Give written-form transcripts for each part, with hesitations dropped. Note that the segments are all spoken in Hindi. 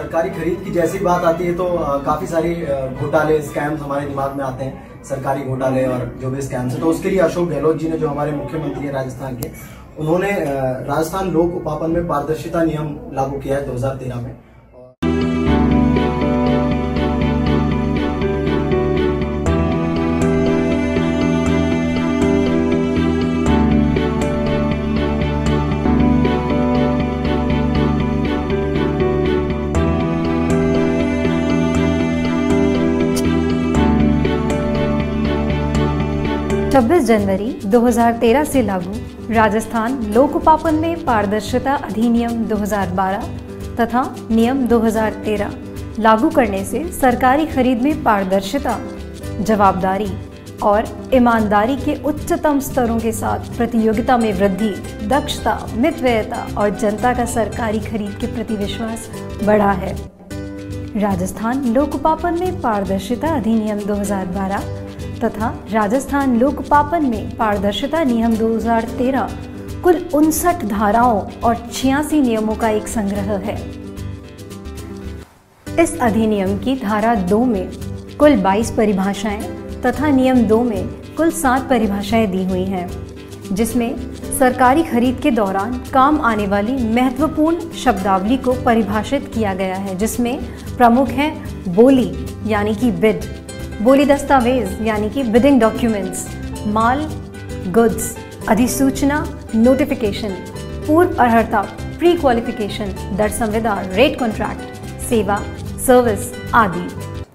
सरकारी खरीद की जैसी बात आती है तो काफी सारी घोटाले स्कैम्स हमारे दिमाग में आते हैं, सरकारी घोटाले और जो भी स्कैम्स है। तो उसके लिए अशोक गहलोत जी ने, जो हमारे मुख्यमंत्री है राजस्थान के, उन्होंने राजस्थान लोक उपापन में पारदर्शिता नियम लागू किया है 2013 में। जनवरी 2013 से लागू राजस्थान लोक उपापन में पारदर्शिता अधिनियम 2012 तथा नियम 2013 लागू करने से सरकारी खरीद में पारदर्शिता, जवाबदारी और ईमानदारी के उच्चतम स्तरों के साथ प्रतियोगिता में वृद्धि, दक्षता, मितव्ययता और जनता का सरकारी खरीद के प्रति विश्वास बढ़ा है। राजस्थान लोक उपापन में पारदर्शिता अधिनियम 2012 तथा राजस्थान लोक उपापन में पारदर्शिता नियम 2013 कुल 59 धाराओं और 86 नियमों का एक संग्रह है। इस अधिनियम की धारा 2 में कुल 22 परिभाषाएं तथा नियम 2 में कुल 7 परिभाषाएं दी हुई हैं, जिसमें सरकारी खरीद के दौरान काम आने वाली महत्वपूर्ण शब्दावली को परिभाषित किया गया है, जिसमें प्रमुख हैं बोली यानी कि बिड, बोली दस्तावेज यानी कि बिडिंग डॉक्यूमेंट्स, माल गुड्स, अधिसूचना नोटिफिकेशन, पूर्व अर्हता प्री क्वालिफिकेशन, दर संविदा रेट कॉन्ट्रैक्ट, सेवा सर्विस आदि।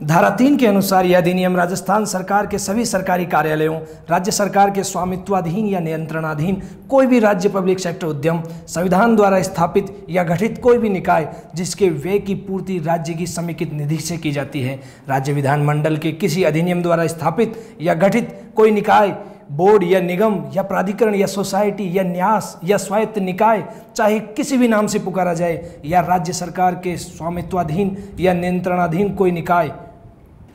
धारा 3 के अनुसार यह अधिनियम राजस्थान सरकार के सभी सरकारी कार्यालयों, राज्य सरकार के स्वामित्वाधीन या नियंत्रणाधीन कोई भी राज्य पब्लिक सेक्टर उद्यम, संविधान द्वारा स्थापित या गठित कोई भी निकाय जिसके व्यय की पूर्ति राज्य की समेकित निधि से की जाती है, राज्य विधानमंडल के किसी अधिनियम द्वारा स्थापित या गठित कोई निकाय, बोर्ड या निगम या प्राधिकरण या सोसाइटी या न्यास या स्वायत्त निकाय, चाहे किसी भी नाम से पुकारा जाए, या राज्य सरकार के स्वामित्वाधीन या नियंत्रणाधीन कोई निकाय,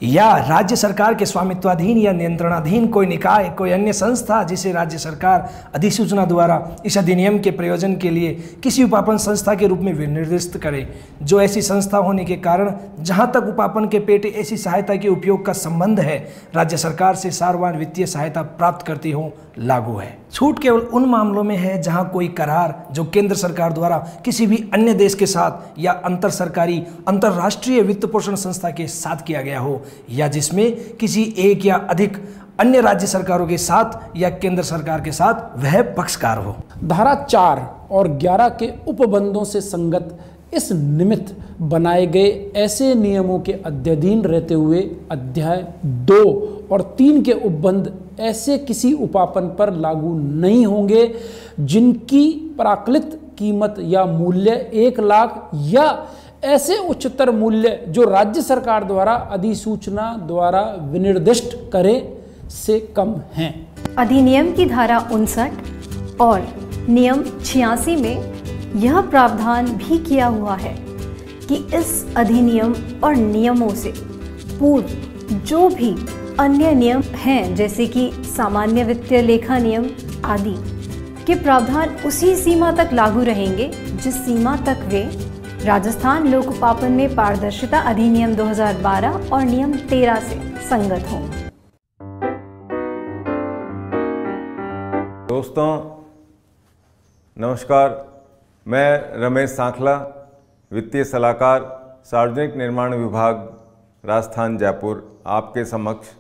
या राज्य सरकार के स्वामित्वाधीन या नियंत्रणाधीन कोई निकाय, कोई अन्य संस्था जिसे राज्य सरकार अधिसूचना द्वारा इस अधिनियम के प्रयोजन के लिए किसी उपापन संस्था के रूप में विनिर्दिष्ट करे, जो ऐसी संस्था होने के कारण जहां तक उपापन के पेटे ऐसी सहायता के उपयोग का संबंध है, राज्य सरकार से सार्वजनिक वित्तीय सहायता प्राप्त करती हो, लागू है। छूट केवल उन मामलों में है जहां कोई करार जो केंद्र सरकार द्वारा किसी भी अन्य देश के साथ या अंतर सरकारी अंतर्राष्ट्रीय वित्त पोषण संस्था के साथ किया गया हो, या जिसमें किसी एक या अधिक अन्य राज्य सरकारों के साथ या केंद्र सरकार के साथ वह पक्षकार हो। धारा 4 और 11 के उपबंधों से संगत इस निमित्त बनाए गए ऐसे नियमों के अध्ययन रहते हुए अध्याय 2 और 3 के उपबंध ऐसे किसी उपापन पर लागू नहीं होंगे जिनकी प्राकृत कीमत या मूल्य 1 लाख या ऐसे उच्चतर मूल्य जो राज्य सरकार द्वारा अधिसूचना द्वारा विनिर्दिष्ट करे से कम हैं। अधिनियम की धारा 59 और नियम 86 में यह प्रावधान भी किया हुआ है कि इस अधिनियम और नियमों से पूर्व जो भी अन्य नियम हैं, जैसे कि सामान्य वित्तीय लेखा नियम आदि के प्रावधान उसी सीमा तक लागू रहेंगे जिस सीमा तक वे राजस्थान लोक उपापन में पारदर्शिता अधिनियम 2012 और नियम 13 से संगत हों। दोस्तों नमस्कार, मैं रमेश सांखला, वित्तीय सलाहकार, सार्वजनिक निर्माण विभाग, राजस्थान जयपुर, आपके समक्ष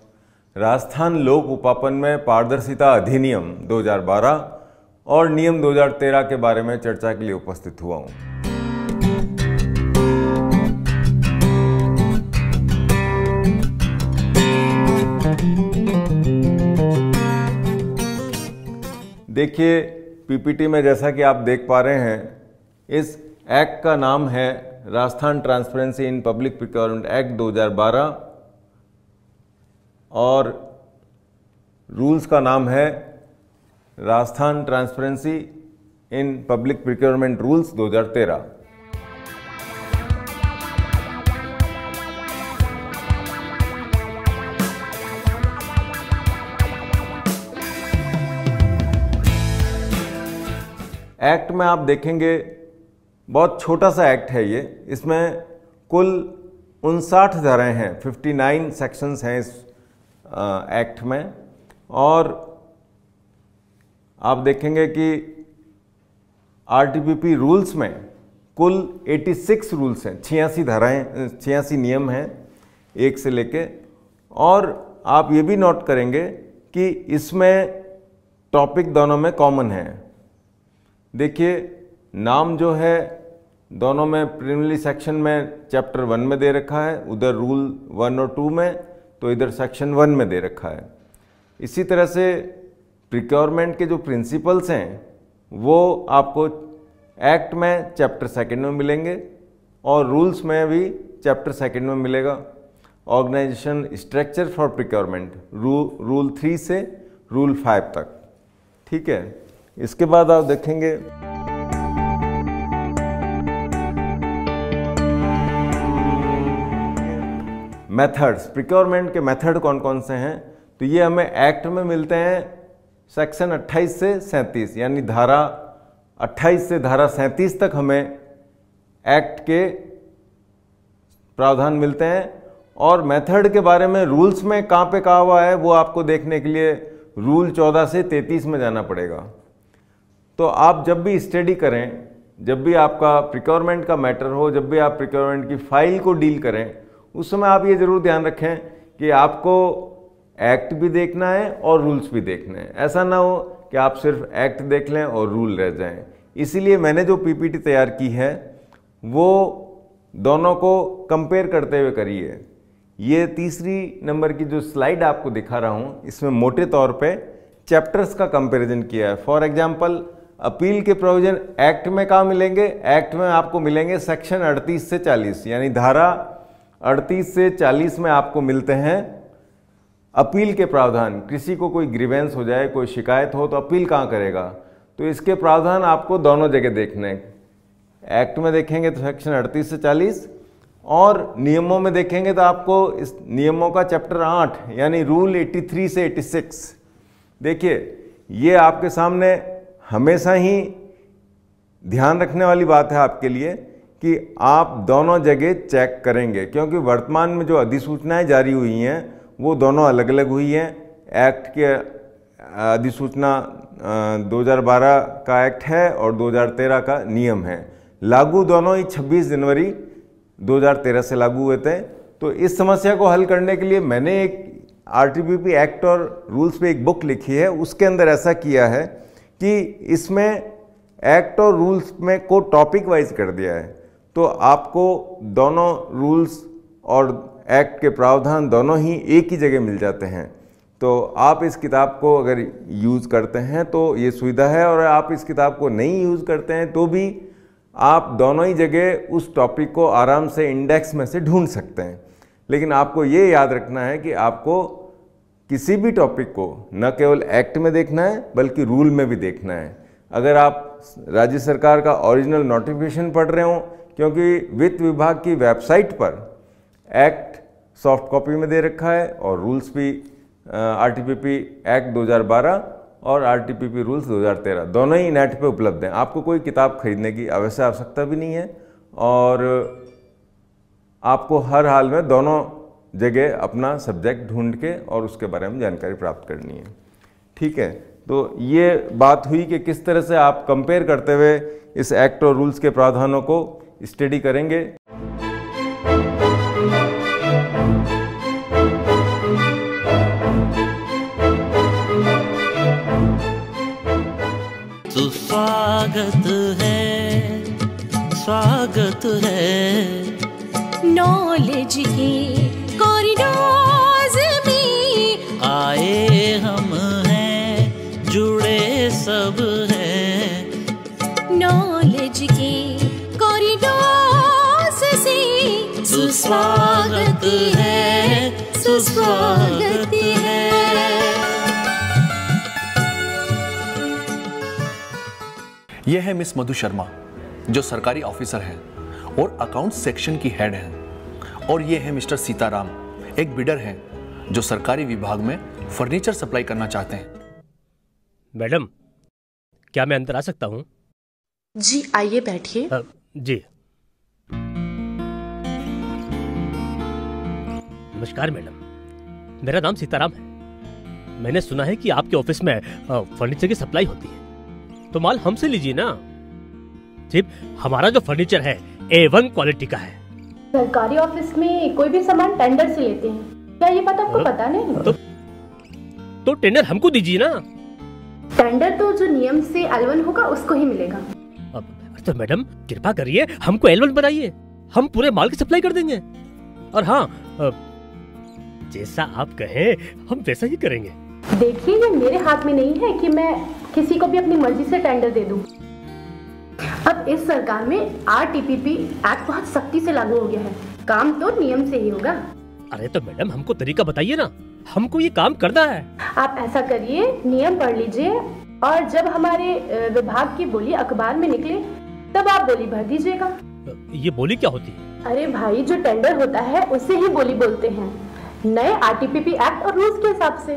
राजस्थान लोक उपापन में पारदर्शिता अधिनियम 2012 और नियम 2013 के बारे में चर्चा के लिए उपस्थित हुआ हूँ। देखिए, पीपीटी में जैसा कि आप देख पा रहे हैं, इस एक्ट का नाम है Rajasthan transparency in public procurement act 2012 और रूल्स का नाम है Rajasthan transparency in public procurement rules 2013। Act में आप देखेंगे बहुत छोटा सा एक्ट है ये, इसमें कुल 59 धाराएं हैं, 59 सेक्शंस हैं इस एक्ट में। और आप देखेंगे कि आरटीपीपी रूल्स में कुल 86 रूल्स हैं, 86 धाराएं, 86 नियम हैं एक से लेके। और आप ये भी नोट करेंगे कि इसमें टॉपिक दोनों में कॉमन है। देखिए नाम जो है दोनों में प्रिलिमिनरी सेक्शन में चैप्टर 1 में दे रखा है, उधर रूल 1 और 2 में, तो इधर सेक्शन 1 में दे रखा है। इसी तरह से प्रिक्योरमेंट के जो प्रिंसिपल्स हैं वो आपको एक्ट में चैप्टर 2 में मिलेंगे और रूल्स में भी चैप्टर 2 में मिलेगा। Organisation structure for procurement rule 3 से रूल 5 तक, ठीक है। इसके बाद आप देखेंगे मेथड्स, प्रिक्योरमेंट के मेथड कौन कौन से हैं, तो ये हमें एक्ट में मिलते हैं सेक्शन 28 से 37, यानी धारा 28 से धारा 37 तक हमें एक्ट के प्रावधान मिलते हैं। और मेथड के बारे में रूल्स में कहाँ पे कहा हुआ है वो आपको देखने के लिए रूल 14 से 33 में जाना पड़ेगा। तो आप जब भी स्टडी करें, जब भी आपका प्रिक्योरमेंट का मैटर हो, जब भी आप प्रिक्योरमेंट की फाइल को डील करें, उस समय आप ये जरूर ध्यान रखें कि आपको एक्ट भी देखना है और रूल्स भी देखने हैं। ऐसा ना हो कि आप सिर्फ एक्ट देख लें और रूल रह जाएं। इसीलिए मैंने जो पीपीटी तैयार की है वो दोनों को कंपेयर करते हुए करी है। ये तीसरी नंबर की जो स्लाइड आपको दिखा रहा हूँ, इसमें मोटे तौर पे चैप्टर्स का कंपैरिजन किया है। फॉर एग्जांपल अपील के प्रोविजन एक्ट में कहाँ मिलेंगे, एक्ट में आपको मिलेंगे सेक्शन 38 से 40, यानी धारा 38 से 40 में आपको मिलते हैं अपील के प्रावधान। किसी को कोई ग्रीवेंस हो जाए, कोई शिकायत हो तो अपील कहाँ करेगा, तो इसके प्रावधान आपको दोनों जगह देखने हैं। एक्ट में देखेंगे तो सेक्शन 38 से 40 और नियमों में देखेंगे तो आपको इस नियमों का चैप्टर 8 यानी रूल 83 से 86। देखिए ये आपके सामने हमेशा ही ध्यान रखने वाली बात है आपके लिए कि आप दोनों जगह चेक करेंगे, क्योंकि वर्तमान में जो अधिसूचनाएं जारी हुई हैं वो दोनों अलग अलग हुई हैं। एक्ट के अधिसूचना 2012 का एक्ट है और 2013 का नियम है, लागू दोनों ही 26 जनवरी 2013 से लागू हुए थे। तो इस समस्या को हल करने के लिए मैंने एक आरटीपीपी एक्ट और रूल्स पे एक बुक लिखी है। उसके अंदर ऐसा किया है कि इसमें एक्ट और रूल्स में को टॉपिक वाइज कर दिया है, तो आपको दोनों रूल्स और एक्ट के प्रावधान दोनों ही एक ही जगह मिल जाते हैं। तो आप इस किताब को अगर यूज़ करते हैं तो ये सुविधा है, और आप इस किताब को नहीं यूज़ करते हैं तो भी आप दोनों ही जगह उस टॉपिक को आराम से इंडेक्स में से ढूंढ सकते हैं। लेकिन आपको ये याद रखना है कि आपको किसी भी टॉपिक को न केवल एक्ट में देखना है बल्कि रूल में भी देखना है। अगर आप राज्य सरकार का ओरिजिनल नोटिफिकेशन पढ़ रहे हो, क्योंकि वित्त विभाग की वेबसाइट पर एक्ट सॉफ्ट कॉपी में दे रखा है और रूल्स भी आरटीपीपी एक्ट 2012 और आरटीपीपी रूल्स 2013 दोनों ही नेट पे उपलब्ध हैं। आपको कोई किताब खरीदने की आवश्यकता भी नहीं है और आपको हर हाल में दोनों जगह अपना सब्जेक्ट ढूंढ के और उसके बारे में जानकारी प्राप्त करनी है। ठीक है, तो ये बात हुई कि किस तरह से आप कंपेयर करते हुए इस एक्ट और रूल्स के प्रावधानों को स्टडी करेंगे। स्वागत है नॉलेज के कॉरिडोर्स में आए हम हैं, जुड़े सब हैं नॉलेज के कॉरिडोर्स से। सुस्वागत है, सुस्वागत है। यह है मिस मधु शर्मा जो सरकारी ऑफिसर हैं और अकाउंट सेक्शन की हेड हैं, और ये है मिस्टर सीताराम, एक बिडर हैं जो सरकारी विभाग में फर्नीचर सप्लाई करना चाहते हैं। मैडम, क्या मैं अंदर आ सकता हूँ? जी आइए, बैठिए। जी। नमस्कार मैडम, मेरा नाम सीताराम है। मैंने सुना है कि आपके ऑफिस में फर्नीचर की सप्लाई होती है, तो माल हमसे लीजिए ना। सिर्फ हमारा जो फर्नीचर है A1 क्वालिटी का है। सरकारी ऑफिस में कोई भी सामान टेंडर से लेते हैं, क्या ये बात आपको पता नहीं? तो टेंडर हमको दीजिए ना। टेंडर तो जो नियम से L1 होगा उसको ही मिलेगा। तो मैडम कृपा करिए हमको L1 बनाइए, हम पूरे माल की सप्लाई कर देंगे। और हाँ, जैसा आप कहें हम वैसा ही करेंगे। देखिए, ये मेरे हाथ में नहीं है कि मैं किसी को भी अपनी मर्जी से टेंडर दे दूं। अब इस सरकार में RTPP एक्ट बहुत सख्ती से लागू हो गया है, काम तो नियम से ही होगा। अरे तो मैडम हमको तरीका बताइए ना, हमको ये काम करना है। आप ऐसा करिए, नियम पढ़ लीजिए और जब हमारे विभाग की बोली अखबार में निकले तब आप बोली भर दीजिएगा। ये बोली क्या होती है? अरे भाई, जो टेंडर होता है उसे ही बोली बोलते हैं, नए RTPP एक्ट और रूल्स के हिसाब से।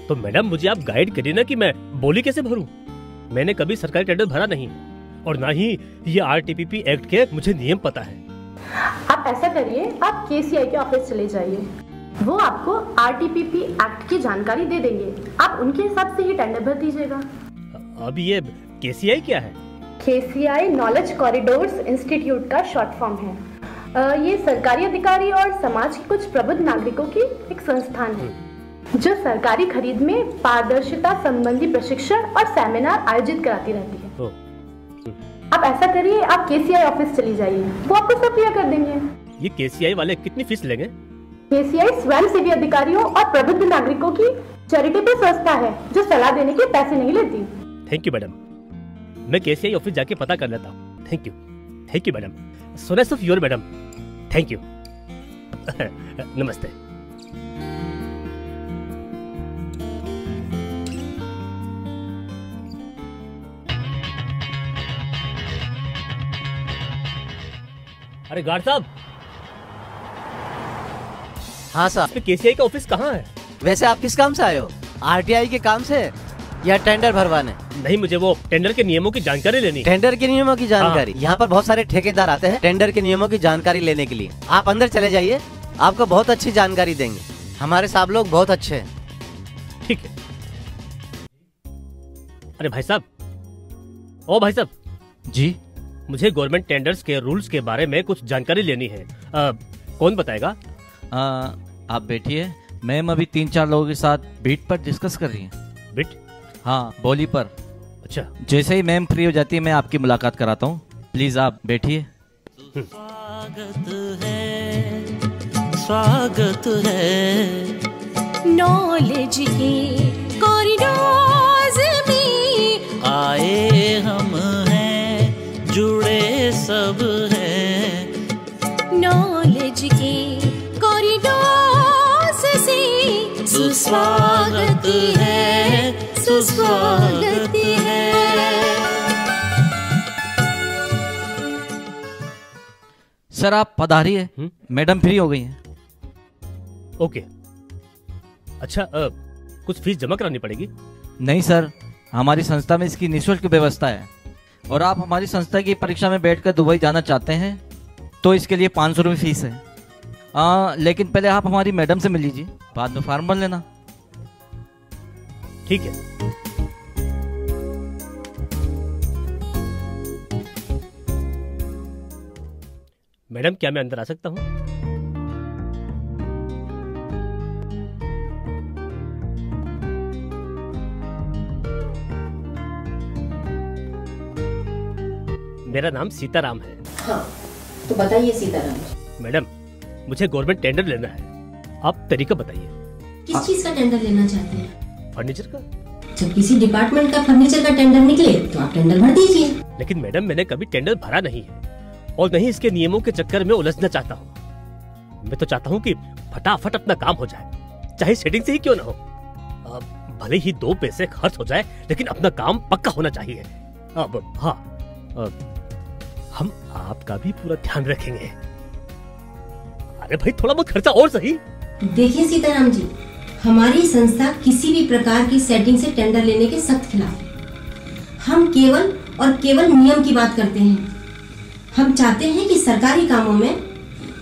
तो मैडम मुझे आप गाइड करिए ना कि मैं बोली कैसे भरूं। मैंने कभी सरकारी टेंडर भरा नहीं और ना ही ये RTPP एक्ट के मुझे नियम पता है। आप ऐसा करिए, आप KCI के ऑफिस चले जाइए, वो आपको RTPP एक्ट की जानकारी दे देंगे, आप उनके हिसाब से ही टेंडर भर दीजिएगा। अब ये KCI क्या है? KCI नॉलेज कॉरिडोर्स इंस्टीट्यूट का शॉर्ट फॉर्म है। ये सरकारी अधिकारी और समाज के कुछ प्रबुद्ध नागरिकों की एक संस्थान है जो सरकारी खरीद में पारदर्शिता संबंधी प्रशिक्षण और सेमिनार आयोजित कराती रहती है। आप ऐसा करिए, आप KCI ऑफिस चली जाइए, वो आपको सब क्लियर कर देंगे। ये KCI वाले कितनी फीस लेंगे? KCI स्वयंसेवी अधिकारियों और प्रबुद्ध नागरिकों की चैरिटेबल संस्था है जो सलाह देने के पैसे नहीं लेती। थैंक यू मैडम, मैं KCI ऑफिस जाके पता कर लेता हूँ। Thank you madam, so nice of your madam, thank you. नमस्ते। अरे गार्ड साहब। हाँ साहब। KCI का ऑफिस कहाँ है? वैसे आप किस काम से आए हो? RTI के काम से या टेंडर भरवाने? नहीं, मुझे वो टेंडर के नियमों की जानकारी लेनी। टेंडर के नियमों की जानकारी? हाँ। यहाँ पर बहुत सारे ठेकेदार आते हैं टेंडर के नियमों की जानकारी लेने के लिए। आप अंदर चले जाइए, आपको बहुत अच्छी जानकारी देंगे। हमारे साहब लोग बहुत अच्छे हैं। ठीक है। अरे भाई साहब, ओ भाई साहब जी, मुझे गवर्नमेंट टेंडर्स के रूल्स के बारे में कुछ जानकारी लेनी है। कौन बताएगा? आप बैठिए, मैम अभी 3-4 लोगों के साथ बीट पर डिस्कस कर रही हैं। बीट? हाँ, बोली पर। अच्छा, जैसे ही मैम फ्री हो जाती है मैं आपकी मुलाकात कराता हूँ। प्लीज आप बैठिए। स्वागत है नॉलेज के कॉरिडोर्स में आए हम हैं, जुड़े सब हैं नॉलेज के कॉरिडोर्स से। सुस्वागत है, सुस्वागत है। सर आप पधारिए, मैडम फ्री हो गई हैं। ओके। अच्छा, कुछ फीस जमा करानी पड़ेगी? नहीं सर, हमारी संस्था में इसकी निःशुल्क व्यवस्था है। और आप हमारी संस्था की परीक्षा में बैठकर दुबई जाना चाहते हैं तो इसके लिए 500 रुपये फीस है। लेकिन पहले आप हमारी मैडम से मिल लीजिए, बाद में फॉर्म भर लेना। ठीक है। मैडम, क्या मैं अंदर आ सकता हूँ? मेरा नाम सीताराम है। हाँ, तो बताइए सीताराम। मैडम, मुझे गवर्नमेंट टेंडर लेना है, आप तरीका बताइए। किस चीज का टेंडर लेना चाहते हैं? फर्नीचर का। जब किसी डिपार्टमेंट का फर्नीचर का टेंडर निकले तो आप टेंडर भर दीजिए। लेकिन मैडम, मैंने कभी टेंडर भरा नहीं है और नहीं इसके नियमों के चक्कर में उलझना चाहता हूँ। मैं तो चाहता हूँ कि फटाफट अपना काम हो जाए, चाहे सेटिंग से ही क्यों ना हो। भले ही 2 पैसे खर्च हो जाए, लेकिन अपना काम पक्का होना चाहिए। अब हाँ, हम आपका भी पूरा ध्यान रखेंगे। अरे भाई, थोड़ा बहुत खर्चा और सही। देखिए सीताराम जी, हमारी संस्था किसी भी प्रकार की सेटिंग से टेंडर लेने के सख्त खिलाफ है। हम केवल और केवल नियम की बात करते हैं। हम चाहते हैं कि सरकारी कामों में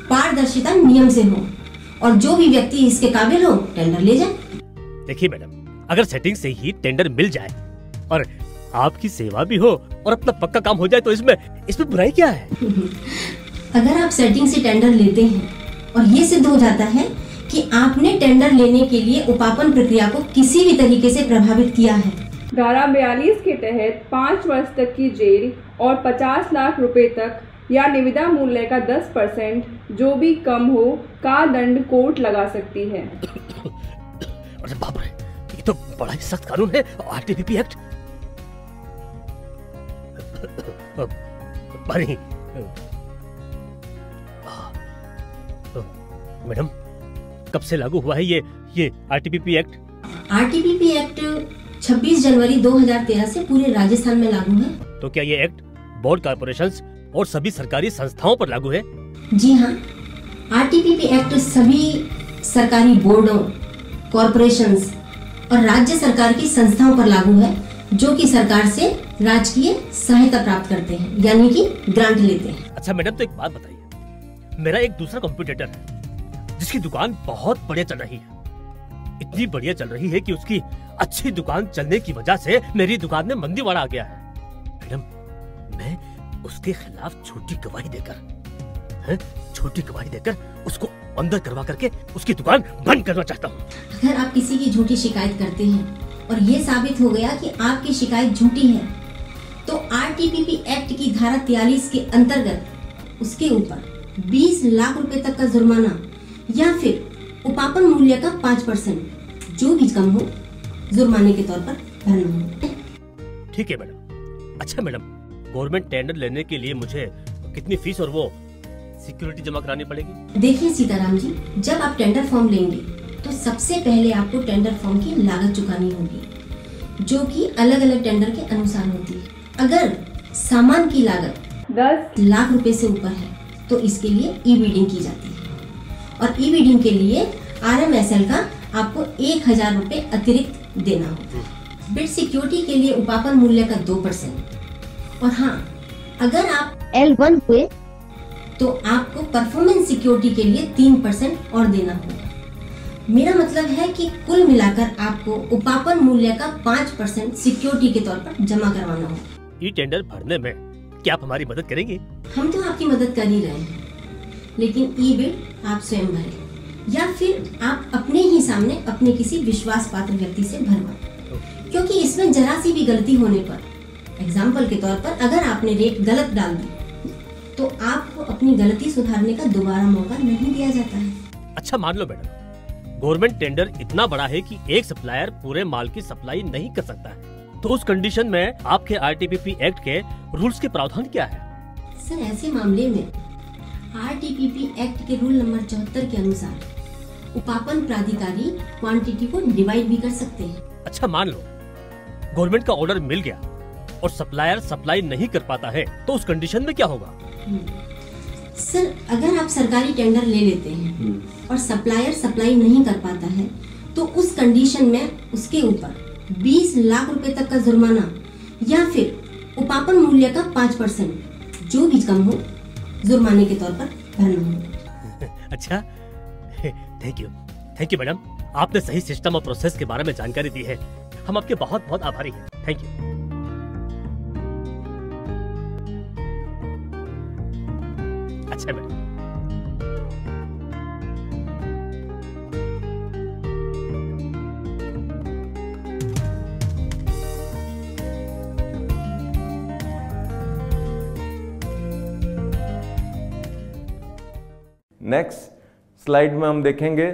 पारदर्शिता नियम से हो और जो भी व्यक्ति इसके काबिल हो टेंडर ले जाए। देखिए मैडम, अगर सेटिंग से ही टेंडर मिल जाए और आपकी सेवा भी हो और अपना पक्का काम हो जाए तो इसमें बुराई क्या है? अगर आप सेटिंग से टेंडर लेते हैं और ये सिद्ध हो जाता है कि आपने टेंडर लेने के लिए उपापन प्रक्रिया को किसी भी तरीके से प्रभावित किया है, धारा 42 के तहत 5 वर्ष तक की जेल और 50 लाख रुपए तक या निविदा मूल्य का 10% जो भी कम हो का दंड कोर्ट लगा सकती है। अरे बाप रे, ये तो बड़ा ही सख्त कानून है, आरटीपीपी एक्ट। मैडम, कब से लागू हुआ है ये आरटीपीपी एक्ट? आरटीपीपी एक्ट 26 जनवरी 2013 से पूरे राजस्थान में लागू है। तो क्या ये एक्ट बोर्ड, कॉर्पोरेशंस और सभी सरकारी संस्थाओं पर लागू है? जी हाँ, आरटीपीपी एक्ट सभी सरकारी बोर्डों, कॉर्पोरेशंस और राज्य सरकार की संस्थाओं पर लागू है जो कि सरकार से राजकीय सहायता प्राप्त करते हैं, यानी कि ग्रांट लेते हैं। अच्छा मैडम, तो एक बात बताइए, मेरा एक दूसरा कंप्यूटर है जिसकी दुकान बहुत बढ़िया चल रही है, इतनी बढ़िया चल रही है कि उसकी अच्छी दुकान चलने की वजह से मेरी दुकान में मंदीवाड़ा आ गया है। मैडम, मैं उसके खिलाफ छोटी गवाही देकर उसको अंदर करवा करके उसकी दुकान बंद करना चाहता हूँ। अगर आप किसी की झूठी शिकायत करते हैं और ये साबित हो गया कि आपकी शिकायत झूठी है तो आरटीपीपी एक्ट की धारा 43 के अंतर्गत उसके ऊपर 20 लाख रुपए तक का जुर्माना या फिर उपापन मूल्य का 5% जो भी कम हो जुर्माने के तौर पर भरना होगा। ठीक है मैडम। अच्छा मैडम, गवर्नमेंट टेंडर लेने के लिए मुझे कितनी फीस और वो सिक्योरिटी जमा करानी पड़ेगी? देखिए सीताराम जी, जब आप टेंडर फॉर्म लेंगे तो सबसे पहले आपको टेंडर फॉर्म की लागत चुकानी होगी जो कि अलग अलग टेंडर के अनुसार होती है। अगर सामान की लागत 10 लाख रुपए से ऊपर है तो इसके लिए ई बिडिंग की जाती है और ई बिडिंग के लिए RMSL का आपको 1000 रुपए अतिरिक्त देना होता है। बिड सिक्योरिटी के लिए उपापन मूल्य का 2% और हाँ, अगर आप L1 हुए तो आपको परफॉर्मेंस सिक्योरिटी के लिए 3% और देना होगा। मेरा मतलब है कि कुल मिलाकर आपको उपापन मूल्य का 5% सिक्योरिटी के तौर पर जमा करवाना होगा। ई टेंडर भरने में क्या आप हमारी मदद करेंगे? हम तो आपकी मदद कर ही रहे हैं, लेकिन ई बिड आप स्वयं भरें या फिर आप अपने ही सामने अपने किसी विश्वास पात्र व्यक्ति से भरवाएं, क्योंकि इसमें जरा सी भी गलती होने पर, एग्जाम्पल के तौर पर अगर आपने रेट गलत डाल दी तो आपको अपनी गलती सुधारने का दोबारा मौका नहीं दिया जाता है। अच्छा मान लो मैडम, गवर्नमेंट टेंडर इतना बड़ा है कि एक सप्लायर पूरे माल की सप्लाई नहीं कर सकता है, तो उस कंडीशन में आपके आरटीपीपी एक्ट के रूल्स के प्रावधान क्या है? सर, ऐसे मामले में आरटीपीपी एक्ट के रूल नंबर 74 के अनुसार उपापन प्राधिकारी क्वांटिटी को डिवाइड भी कर सकते हैं। अच्छा मान लो गवर्नमेंट का ऑर्डर मिल गया और सप्लायर सप्लाई नहीं कर पाता है, तो उस कंडीशन में क्या होगा? सर, अगर आप सरकारी टेंडर ले लेते हैं और सप्लायर सप्लाई नहीं कर पाता है तो उस कंडीशन में उसके ऊपर 20 लाख रुपए तक का जुर्माना या फिर उपापन मूल्य का 5% जो भी कम हो जुर्माने के तौर पर भरना होगा। अच्छा, थैंक यू मैडम, आपने सही सिस्टम और प्रोसेस के बारे में जानकारी दी है, हम आपके बहुत बहुत आभारी हैं। Thank you. अच्छा मैडम, नेक्स्ट स्लाइड में हम देखेंगे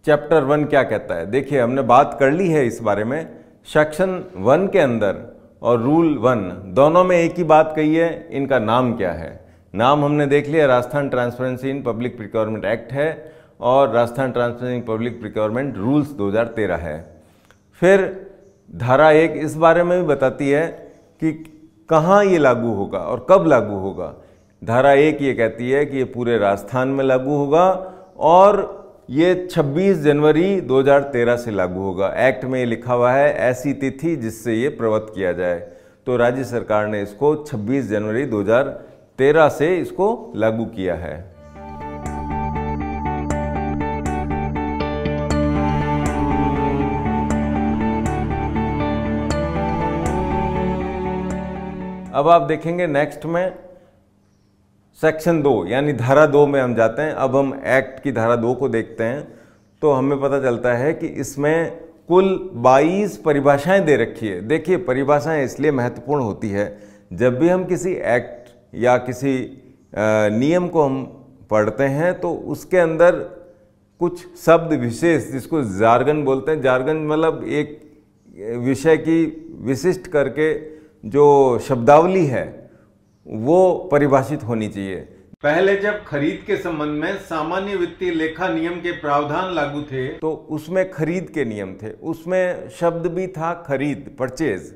चैप्टर 1 क्या कहता है। देखिए, हमने बात कर ली है इस बारे में। सेक्शन 1 के अंदर और रूल 1 दोनों में एक ही बात कही है। इनका नाम क्या है? नाम हमने देख लिया, Rajasthan transparency in public procurement act है और Rajasthan transparency in public procurement rules 2013 है। फिर धारा 1 इस बारे में भी बताती है कि कहाँ ये लागू होगा और कब लागू होगा। धारा 1 ये कहती है कि ये पूरे राजस्थान में लागू होगा और ये 26 जनवरी 2013 से लागू होगा। एक्ट में लिखा हुआ है ऐसी तिथि जिससे ये प्रवृत्त किया जाए, तो राज्य सरकार ने इसको 26 जनवरी 2013 से इसको लागू किया है। अब आप देखेंगे नेक्स्ट में सेक्शन 2 यानी धारा 2 में हम जाते हैं। अब हम एक्ट की धारा 2 को देखते हैं तो हमें पता चलता है कि इसमें कुल 22 परिभाषाएं दे रखी है। देखिए, परिभाषाएं इसलिए महत्वपूर्ण होती है, जब भी हम किसी एक्ट या किसी नियम को हम पढ़ते हैं तो उसके अंदर कुछ शब्द विशेष, जिसको जार्गन बोलते हैं, जार्गन मतलब एक विषय की विशिष्ट करके जो शब्दावली है वो परिभाषित होनी चाहिए। पहले जब खरीद के संबंध में सामान्य वित्तीय लेखा नियम के प्रावधान लागू थे तो उसमें खरीद के नियम थे, उसमें शब्द भी था खरीद, परचेज।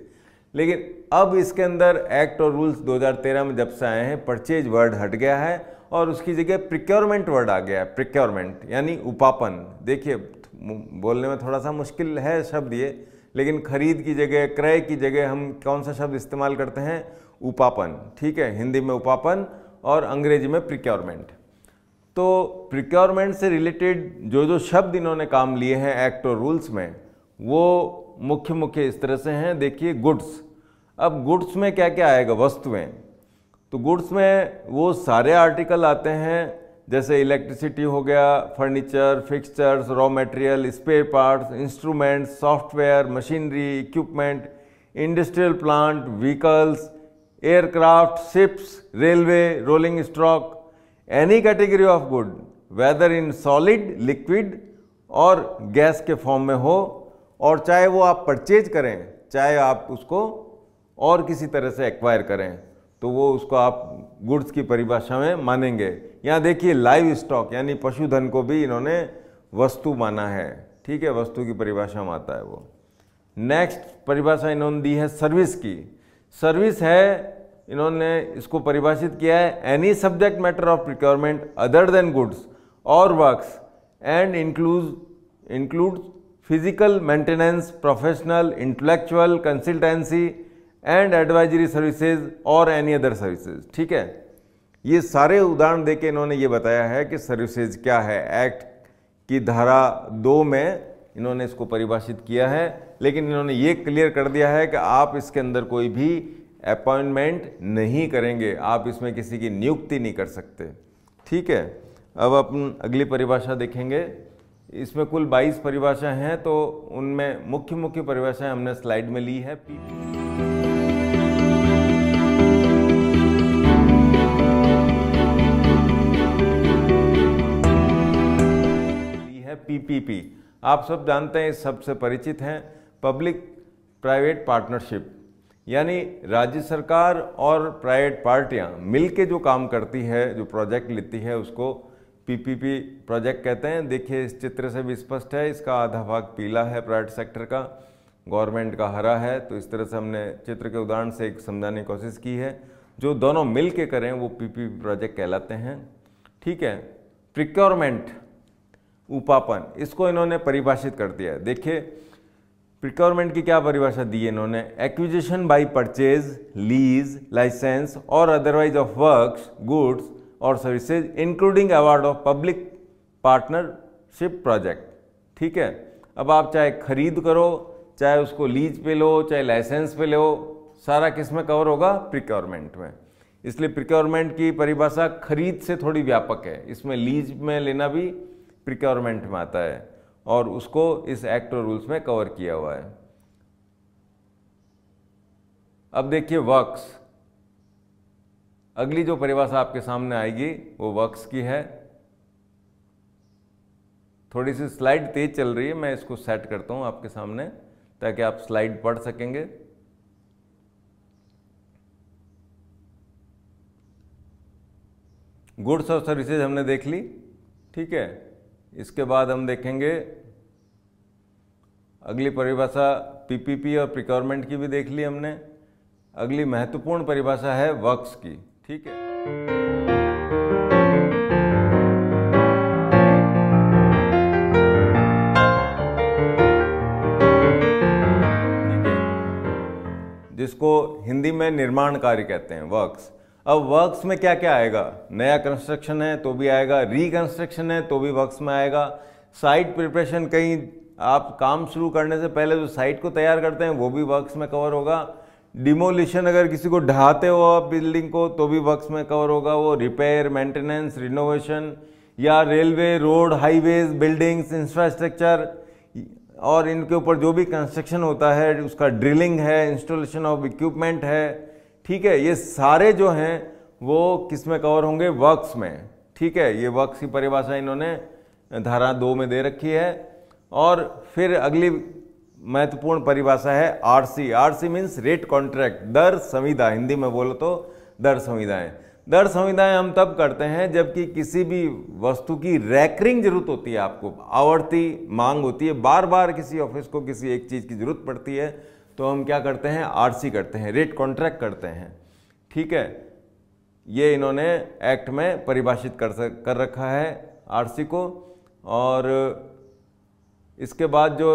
लेकिन अब इसके अंदर एक्ट और रूल्स 2013 में जब से आए हैं, परचेज वर्ड हट गया है और उसकी जगह प्रिक्योरमेंट वर्ड आ गया है। प्रिक्योरमेंट यानी उपापन। देखिए, बोलने में थोड़ा सा मुश्किल है शब्द ये, लेकिन खरीद की जगह, क्रय की जगह हम कौन सा शब्द इस्तेमाल करते हैं? उपापन। ठीक है, हिंदी में उपापन और अंग्रेजी में प्रिक्योरमेंट। तो प्रिक्योरमेंट से रिलेटेड जो जो शब्द इन्होंने काम लिए हैं एक्ट और रूल्स में, वो मुख्य इस तरह से हैं। देखिए, गुड्स। अब गुड्स में क्या क्या आएगा? वस्तुएं। तो गुड्स में वो सारे आर्टिकल आते हैं जैसे इलेक्ट्रिसिटी हो गया, furniture, fixtures, raw material, spare parts, instruments, software, machinery, equipment, industrial plant, vehicles, aircraft, ships, railway, rolling stock, any category of good whether in solid, liquid और गैस के फॉर्म में हो, और चाहे वो आप परचेज करें, चाहे आप उसको और किसी तरह से एक्वायर करें, तो वो उसको आप गुड्स की परिभाषा में मानेंगे। यहाँ देखिए, लाइव स्टॉक यानी पशुधन को भी इन्होंने वस्तु माना है। ठीक है, वस्तु की परिभाषा में आता है वो। नेक्स्ट परिभाषा इन्होंने दी है सर्विस की। सर्विस है, इन्होंने इसको परिभाषित किया है, any subject matter of procurement other than goods और works and include physical maintenance, professional, intellectual, consultancy and advisory services और एनी अदर सर्विसेज। ठीक है, ये सारे उदाहरण देके इन्होंने ये बताया है कि सर्विसेज क्या है। एक्ट की धारा 2 में इन्होंने इसको परिभाषित किया है, लेकिन इन्होंने ये क्लियर कर दिया है कि आप इसके अंदर कोई भी अपॉइंटमेंट नहीं करेंगे, आप इसमें किसी की नियुक्ति नहीं कर सकते। ठीक है, अब अपन अगली परिभाषा देखेंगे। इसमें कुल 22 परिभाषाएं हैं, तो उनमें मुख्य परिभाषाएं हमने स्लाइड में ली है। पीपीपी आप सब जानते हैं, इस सबसे परिचित हैं। पब्लिक प्राइवेट पार्टनरशिप यानी राज्य सरकार और प्राइवेट पार्टियां मिलके जो काम करती है, जो प्रोजेक्ट लेती है, उसको पीपीपी प्रोजेक्ट कहते हैं। देखिए, इस चित्र से भी स्पष्ट है, इसका आधा भाग पीला है प्राइवेट सेक्टर का, गवर्नमेंट का हरा है। तो इस तरह से हमने चित्र के उदाहरण से एक समझाने की कोशिश की है। जो दोनों मिल के करें वो पीपीपी प्रोजेक्ट कहलाते हैं। ठीक है, प्रिक्योरमेंट उपापन, इसको इन्होंने परिभाषित कर दिया है। देखिए, प्रिक्योरमेंट की क्या परिभाषा दी है इन्होंने? Acquisition by purchase, lease, licence और अदरवाइज ऑफ वर्क्स, गुड्स और services including award of public partnership project. ठीक है, अब आप चाहे खरीद करो, चाहे उसको लीज पे लो, चाहे लाइसेंस पे लो, सारा किस में कवर होगा? प्रिक्योरमेंट में। इसलिए प्रिक्योरमेंट की परिभाषा खरीद से थोड़ी व्यापक है, इसमें लीज में लेना भी प्रिक्योरमेंट में आता है और उसको इस एक्ट और रूल्स में कवर किया हुआ है। अब देखिए वर्क्स, अगली जो परिभाषा आपके सामने आएगी वो वर्क्स की है। थोड़ी सी स्लाइड तेज चल रही है, मैं इसको सेट करता हूं आपके सामने ताकि आप स्लाइड पढ़ सकेंगे। गुड्स और सर्विसेज हमने देख ली। ठीक है, इसके बाद हम देखेंगे अगली परिभाषा पीपीपी और प्रिक्योरमेंट की भी देख ली हमने। अगली महत्वपूर्ण परिभाषा है वर्क्स की। ठीक है, जिसको हिंदी में निर्माण कार्य कहते हैं, वर्क्स। अब वर्क्स में क्या क्या आएगा? नया कंस्ट्रक्शन है तो भी आएगा, रिकंस्ट्रक्शन है तो भी वर्क्स में आएगा, साइट प्रिपरेशन, कहीं आप काम शुरू करने से पहले जो साइट को तैयार करते हैं वो भी वर्क्स में कवर होगा, डिमोलिशन, अगर किसी को ढहाते हो आप बिल्डिंग को तो भी वर्क्स में कवर होगा, वो रिपेयर, मेंटेनेंस, रिनोवेशन, या railway, road, highways, buildings, infrastructure, और इनके ऊपर जो भी कंस्ट्रक्शन होता है, उसका ड्रिलिंग है, इंस्टॉलेशन ऑफ इक्विपमेंट है, ठीक है, ये सारे जो हैं वो किस में कवर होंगे? वर्क्स में। ठीक है, ये वर्क्स की परिभाषा इन्होंने धारा 2 में दे रखी है। और फिर अगली महत्वपूर्ण परिभाषा है RC. RC means rate contract, दर संविदा, हिंदी में बोलो तो दर संविदाएं। दर संविदाएं हम तब करते हैं जबकि किसी भी वस्तु की रैकरिंग जरूरत होती है, आपको आवर्ती मांग होती है, बार बार किसी ऑफिस को किसी एक चीज़ की जरूरत पड़ती है, तो हम क्या करते हैं? आरसी करते हैं, रेट कॉन्ट्रैक्ट करते हैं। ठीक है, ये इन्होंने एक्ट में परिभाषित कर रखा है आरसी को। और इसके बाद जो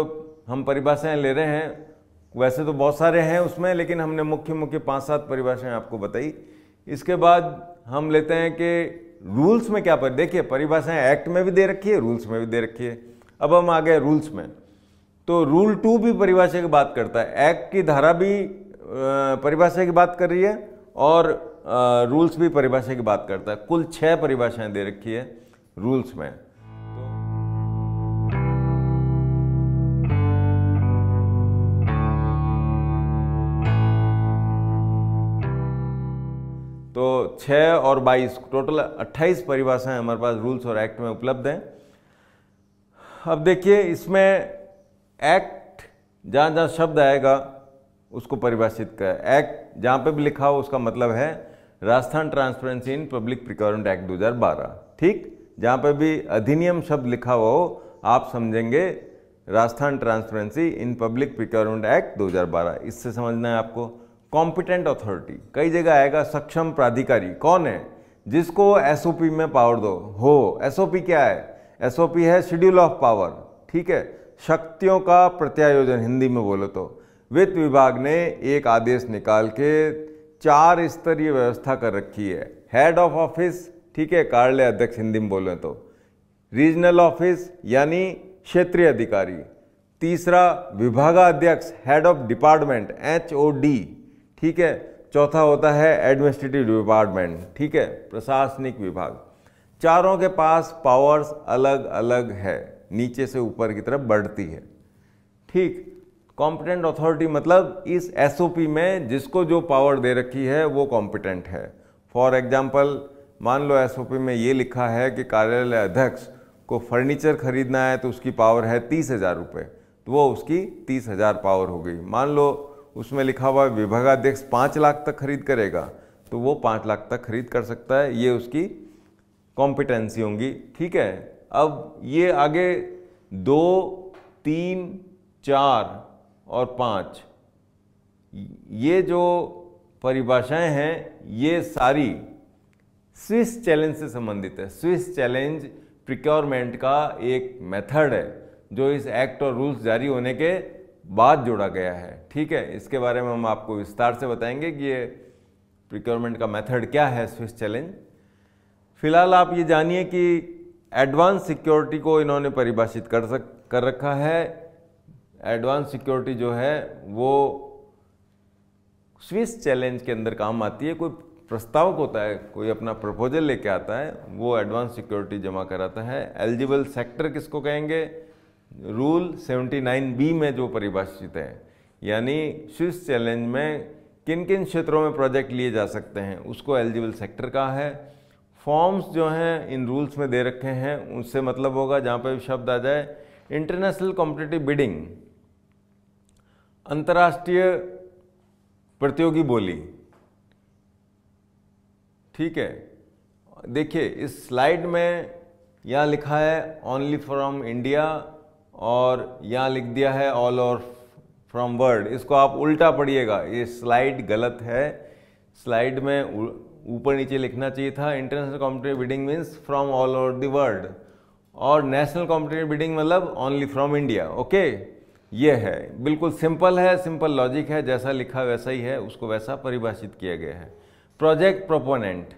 हम परिभाषाएं ले रहे हैं, वैसे तो बहुत सारे हैं उसमें, लेकिन हमने मुख्य 5-7 परिभाषाएं आपको बताई। इसके बाद हम लेते हैं कि रूल्स में क्या पर, देखिए परिभाषाएं एक्ट में भी दे रखी है, रूल्स में भी दे रखी है। अब हम आ गए रूल्स में, तो रूल 2 भी परिभाषा की बात करता है, एक्ट की धारा भी परिभाषा की बात कर रही है और रूल्स भी परिभाषा की बात करता है। कुल 6 परिभाषाएं दे रखी है रूल्स में। तो 6 और 22 टोटल 28 परिभाषाएं हमारे पास रूल्स और एक्ट में उपलब्ध हैं। अब देखिए इसमें एक्ट जहाँ जहाँ शब्द आएगा उसको परिभाषित कर, एक्ट जहाँ पे भी लिखा हो उसका मतलब है Rajasthan transparency in public procurement act 2012। ठीक, जहाँ पे भी अधिनियम शब्द लिखा हुआ हो आप समझेंगे Rajasthan transparency in public procurement act 2012। इससे समझना है आपको। कॉम्पिटेंट अथॉरिटी, कई जगह आएगा सक्षम प्राधिकारी, कौन है? जिसको एसओपी में पावर दो हो। एसओपी क्या है? एसओपी है शेड्यूल ऑफ पावर। ठीक है, शक्तियों का प्रत्यायोजन हिंदी में बोलो तो। वित्त विभाग ने एक आदेश निकाल के 4 स्तरीय व्यवस्था कर रखी है। हेड ऑफ ऑफिस, ठीक है, कार्यालय अध्यक्ष हिंदी में बोले तो। रीजनल ऑफिस यानी क्षेत्रीय अधिकारी। तीसरा विभागाध्यक्ष, हेड ऑफ डिपार्टमेंट, HOD। ठीक है, चौथा होता है एडमिनिस्ट्रेटिव डिपार्टमेंट, ठीक है, प्रशासनिक विभाग। चारों के पास पावर्स अलग अलग है, नीचे से ऊपर की तरफ बढ़ती है। ठीक, कॉम्पिटेंट अथॉरिटी मतलब इस एसओपी में जिसको जो पावर दे रखी है वो कॉम्पिटेंट है। फॉर एग्जाम्पल, मान लो एसओपी में ये लिखा है कि कार्यालय अध्यक्ष को फर्नीचर खरीदना है तो उसकी पावर है 30,000 रुपये, तो वो उसकी 30,000 पावर हो गई। मान लो उसमें लिखा हुआ विभागाध्यक्ष 5 लाख तक खरीद करेगा तो वो 5 लाख तक खरीद कर सकता है, ये उसकी कॉम्पिटेंसी होंगी। ठीक है, अब ये आगे 2, 3, 4 और 5 ये जो परिभाषाएं हैं ये सारी स्विस चैलेंज से संबंधित है। स्विस चैलेंज प्रिक्योरमेंट का एक मेथड है जो इस एक्ट और रूल्स जारी होने के बाद जोड़ा गया है। ठीक है, इसके बारे में हम आपको विस्तार से बताएंगे कि ये प्रिक्योरमेंट का मेथड क्या है, स्विस चैलेंज। फिलहाल आप ये जानिए कि एडवांस सिक्योरिटी को इन्होंने परिभाषित कर रखा है। एडवांस सिक्योरिटी जो है वो स्विस चैलेंज के अंदर काम आती है। कोई प्रस्तावक होता है, कोई अपना प्रपोजल लेके आता है, वो एडवांस सिक्योरिटी जमा कराता है। एलिजिबल सेक्टर किसको कहेंगे? रूल 79B में जो परिभाषित है, यानी स्विस चैलेंज में किन किन क्षेत्रों में प्रोजेक्ट लिए जा सकते हैं उसको एलिजिबल सेक्टर कहा है। फॉर्म्स जो हैं इन रूल्स में दे रखे हैं, उससे मतलब होगा जहाँ पे भी शब्द आ जाए इंटरनेशनल कॉम्पिटिटिव बिडिंग, अंतर्राष्ट्रीय प्रतियोगी बोली। ठीक है, देखिए इस स्लाइड में यहाँ लिखा है ओनली फ्रॉम इंडिया और यहाँ लिख दिया है ऑल ओवर फ्रॉम वर्ल्ड। इसको आप उल्टा पढ़िएगा, ये स्लाइड गलत है। स्लाइड में ऊपर नीचे लिखना चाहिए था international competitive bidding means from all over the world, और नेशनल कॉम्पिटिटिव बिडिंग मतलब ओनली फ्रॉम इंडिया। ओके, ये है, बिल्कुल सिंपल है, सिंपल लॉजिक है, जैसा लिखा वैसा ही है, उसको वैसा परिभाषित किया गया है। प्रोजेक्ट प्रोपोनेंट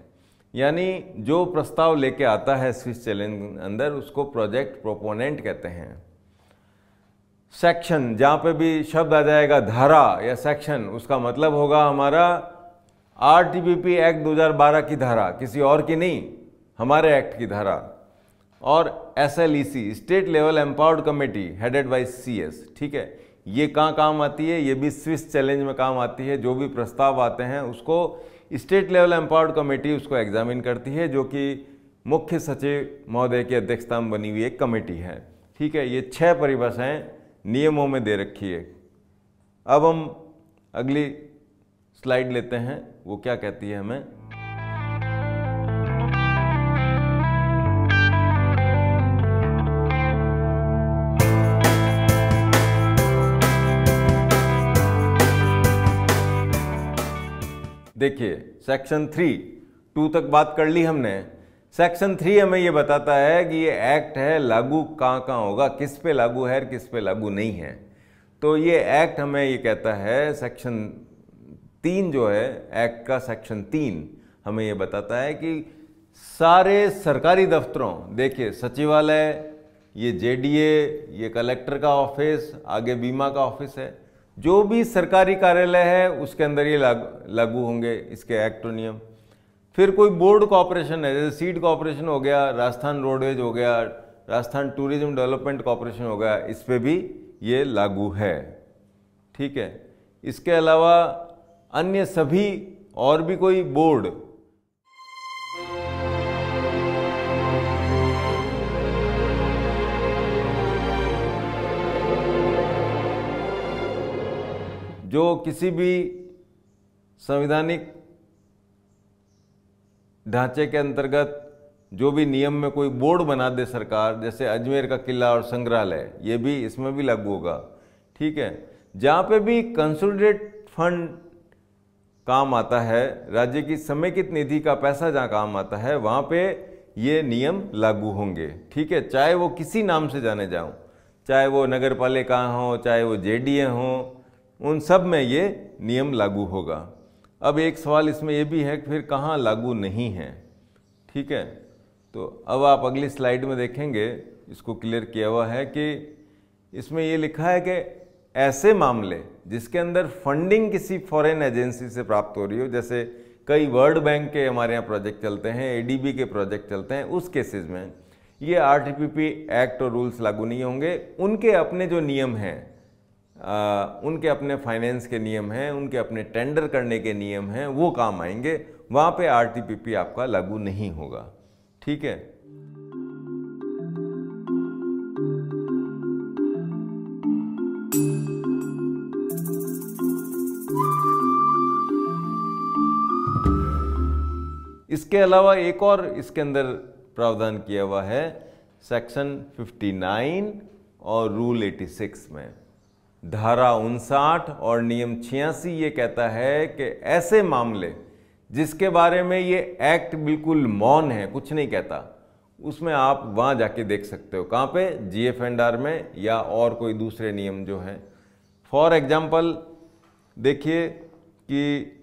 यानी जो प्रस्ताव लेके आता है स्विस चैलेंज अंदर, उसको प्रोजेक्ट प्रोपोनेंट कहते हैं। सेक्शन, जहाँ पे भी शब्द आ जाएगा धारा या सेक्शन, उसका मतलब होगा हमारा आरटीपीपी एक्ट 2012 की धारा, किसी और की नहीं, हमारे एक्ट की धारा। और SLEC state level empowered committee headed by CS, ठीक है, ये कहाँ काम आती है, ये भी स्विस चैलेंज में काम आती है। जो भी प्रस्ताव आते हैं उसको स्टेट लेवल एम्पावर्ड कमेटी उसको एग्जामिन करती है, जो कि मुख्य सचिव महोदय की अध्यक्षता में बनी हुई एक कमेटी है, ठीक है। ये 6 परिभाषाएं नियमों में दे रखी है। अब हम अगली स्लाइड लेते हैं, वो क्या कहती है हमें। देखिए सेक्शन 3 तक बात कर ली हमने। सेक्शन 3 हमें ये बताता है कि ये एक्ट है, लागू कहाँ होगा, किस पे लागू है और किस पे लागू नहीं है। तो ये एक्ट हमें ये कहता है, सेक्शन 3 जो है एक्ट का सेक्शन 3 हमें ये बताता है कि सारे सरकारी दफ्तरों, देखिए सचिवालय, ये JDA, ये कलेक्टर का ऑफिस, आगे बीमा का ऑफिस है, जो भी सरकारी कार्यालय है उसके अंदर ये लागू होंगे इसके एक्ट और नियम। फिर कोई बोर्ड कॉर्पोरेशन है, जैसे सीड कॉर्पोरेशन हो गया, राजस्थान रोडवेज हो गया, राजस्थान टूरिज्म डेवलपमेंट कॉर्पोरेशन हो गया, इस पे भी ये लागू है, ठीक है। इसके अलावा अन्य सभी और भी कोई बोर्ड, जो किसी भी संवैधानिक ढांचे के अंतर्गत जो भी नियम में कोई बोर्ड बना दे सरकार, जैसे अजमेर का किला और संग्रहालय, ये भी इसमें भी लागू होगा, ठीक है। जहाँ पे भी कंसोलिडेट फंड काम आता है, राज्य की समेकित निधि का पैसा जहाँ काम आता है, वहाँ पे ये नियम लागू होंगे, ठीक है। चाहे वो किसी नाम से जाने जाऊँ, चाहे वो नगर पालिका हो, चाहे वो JDA हो, उन सब में ये नियम लागू होगा। अब एक सवाल इसमें ये भी है कि फिर कहाँ लागू नहीं है, ठीक है। तो अब आप अगली स्लाइड में देखेंगे, इसको क्लियर किया हुआ है कि इसमें ये लिखा है कि ऐसे मामले जिसके अंदर फंडिंग किसी फॉरेन एजेंसी से प्राप्त हो रही हो, जैसे कई वर्ल्ड बैंक के हमारे यहाँ प्रोजेक्ट चलते हैं, ADB के प्रोजेक्ट चलते हैं, उस केसेस में ये RTPP एक्ट और रूल्स लागू नहीं होंगे। उनके अपने जो नियम हैं, उनके अपने फाइनेंस के नियम हैं, उनके अपने टेंडर करने के नियम हैं, वो काम आएंगे, वहाँ पे RTPP आपका लागू नहीं होगा, ठीक है। इसके अलावा एक और इसके अंदर प्रावधान किया हुआ है सेक्शन 59 और रूल 86 में, धारा 59 और नियम 86 ये कहता है कि ऐसे मामले जिसके बारे में ये एक्ट बिल्कुल मौन है, कुछ नहीं कहता, उसमें आप वहाँ जाके देख सकते हो। कहाँ पे? GF&R में या और कोई दूसरे नियम जो हैं। फॉर एग्जाम्पल देखिए कि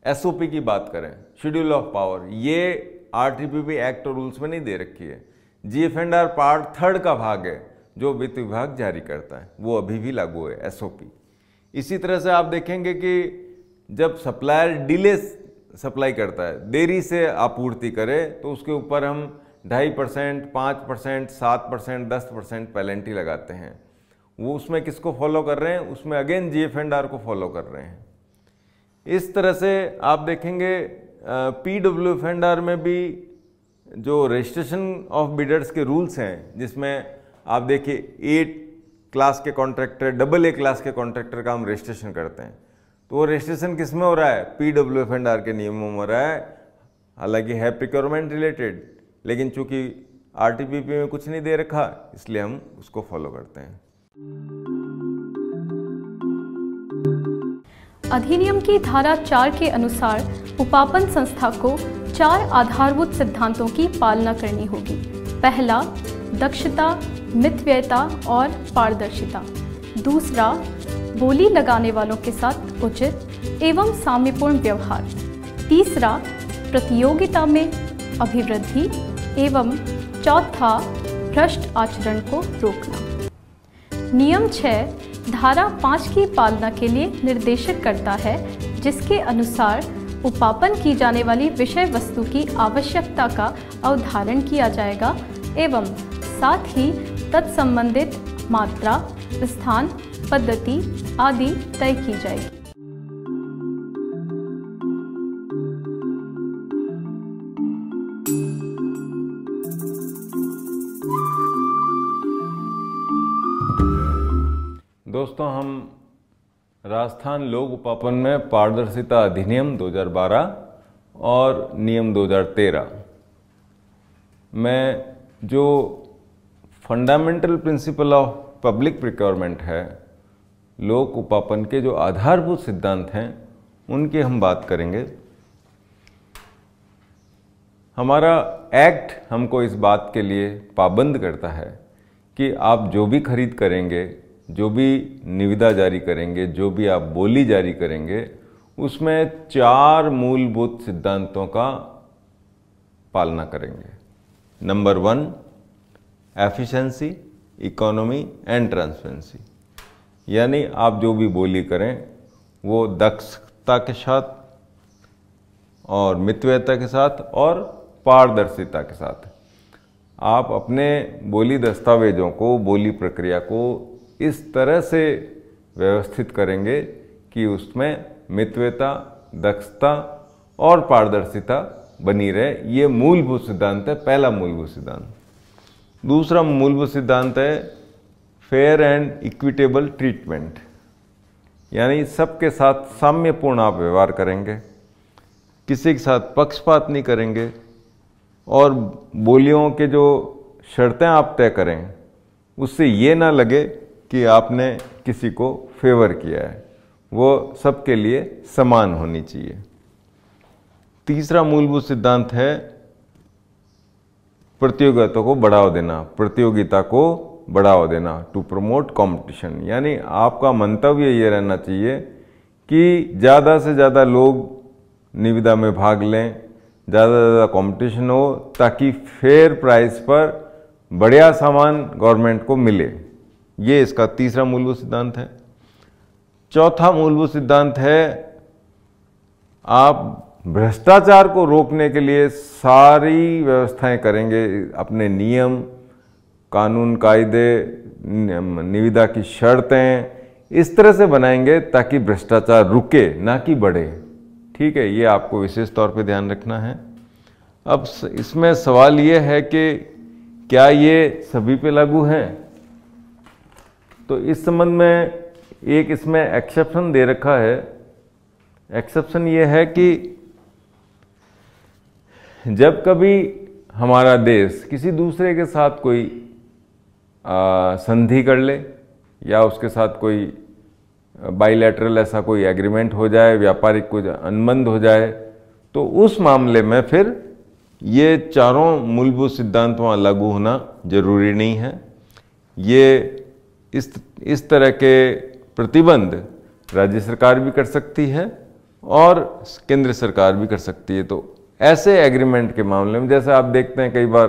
SOP की बात करें, शेड्यूल ऑफ पावर, ये RTPP एक्ट और रूल्स में नहीं दे रखी है। GF&R पार्ट 3 का भाग है जो वित्त विभाग जारी करता है, वो अभी भी लागू है SOP। इसी तरह से आप देखेंगे कि जब सप्लायर डिले सप्लाई करता है, देरी से आपूर्ति करे, तो उसके ऊपर हम 2.5%, 5%, 7%, 10% पेनल्टी लगाते हैं। वो उसमें किसको फॉलो कर रहे हैं? उसमें अगेन GF&R को फॉलो कर रहे हैं। इस तरह से आप देखेंगे PWF&R में भी जो रजिस्ट्रेशन ऑफ बिडर्स के रूल्स हैं, जिसमें आप देखिए A क्लास के कॉन्ट्रैक्टर, AA क्लास के कॉन्ट्रैक्टर का हम रजिस्ट्रेशन करते हैं, तो वो रजिस्ट्रेशन किस में हो रहा है? PWF&R के नियमों में हो रहा है। हालांकि है प्रिक्योरमेंट रिलेटेड, लेकिन चूंकि RTPP में कुछ नहीं दे रखा, इसलिए हम उसको फॉलो करते हैं। अधिनियम की धारा 4 के अनुसार उपापन संस्था को 4 आधारभूत सिद्धांतों की पालना करनी होगी। पहला, दक्षता, मितव्ययता और पारदर्शिता। दूसरा, बोली लगाने वालों के साथ उचित एवं साम्यपूर्ण व्यवहार। तीसरा, प्रतियोगिता में अभिवृद्धि एवं चौथा, भ्रष्ट आचरण को रोकना। नियम 6 धारा 5 की पालना के लिए निर्देशित करता है, जिसके अनुसार उपापन की जाने वाली विषय वस्तु की आवश्यकता का अवधारण किया जाएगा एवं साथ ही तत्संबंधित मात्रा, स्थान, पद्धति आदि तय की जाएगी। दोस्तों, हम राजस्थान लोक उपापन में पारदर्शिता अधिनियम 2012 और नियम 2013 में जो fundamental principle of public procurement है, लोक उपापन के जो आधारभूत सिद्धांत हैं, उनकी हम बात करेंगे। हमारा एक्ट हमको इस बात के लिए पाबंद करता है कि आप जो भी खरीद करेंगे, जो भी निविदा जारी करेंगे, जो भी आप बोली जारी करेंगे, उसमें 4 मूलभूत सिद्धांतों का पालना करेंगे। Number 1, efficiency, economy and transparency. यानी आप जो भी बोली करें वो दक्षता के साथ और मितव्ययता के साथ और पारदर्शिता के साथ आप अपने बोली दस्तावेजों को, बोली प्रक्रिया को इस तरह से व्यवस्थित करेंगे कि उसमें मितव्ययता, दक्षता और पारदर्शिता बनी रहे। ये मूलभूत सिद्धांत है, पहला मूलभूत सिद्धांत। दूसरा मूलभूत सिद्धांत है फेयर एंड इक्विटेबल ट्रीटमेंट, यानी सबके साथ साम्यपूर्ण आप व्यवहार करेंगे, किसी के साथ पक्षपात नहीं करेंगे और बोलियों के जो शर्तें आप तय करें उससे ये ना लगे कि आपने किसी को फेवर किया है, वो सबके लिए समान होनी चाहिए। तीसरा मूलभूत सिद्धांत है प्रतियोगिता को बढ़ावा देना, प्रतियोगिता को बढ़ावा देना, टू प्रमोट कंपटीशन। यानी आपका मंतव्य ये रहना चाहिए कि ज़्यादा से ज़्यादा लोग निविदा में भाग लें, ज़्यादा से ज़्यादा कंपटीशन हो, ताकि फेयर प्राइस पर बढ़िया सामान गवर्नमेंट को मिले। ये इसका तीसरा मूलभूत सिद्धांत है। चौथा मूलभूत सिद्धांत है आप भ्रष्टाचार को रोकने के लिए सारी व्यवस्थाएं करेंगे, अपने नियम, कानून, कायदे, निविदा की शर्तें इस तरह से बनाएंगे ताकि भ्रष्टाचार रुके, ना कि बढ़े। ठीक है, ये आपको विशेष तौर पे ध्यान रखना है। अब इसमें सवाल ये है कि क्या ये सभी पे लागू है? तो इस संबंध में एक इसमें एक्सेप्शन दे रखा है। एक्सेप्शन ये है कि जब कभी हमारा देश किसी दूसरे के साथ कोई संधि कर ले या उसके साथ कोई बाइलैटरल ऐसा कोई एग्रीमेंट हो जाए, व्यापारिक कुछ अनुबंध हो जाए, तो उस मामले में फिर ये चारों मूलभूत सिद्धांत वहाँ लागू होना जरूरी नहीं है। ये इस तरह के प्रतिबंध राज्य सरकार भी कर सकती है और केंद्र सरकार भी कर सकती है। तो ऐसे एग्रीमेंट के मामले में, जैसे आप देखते हैं कई बार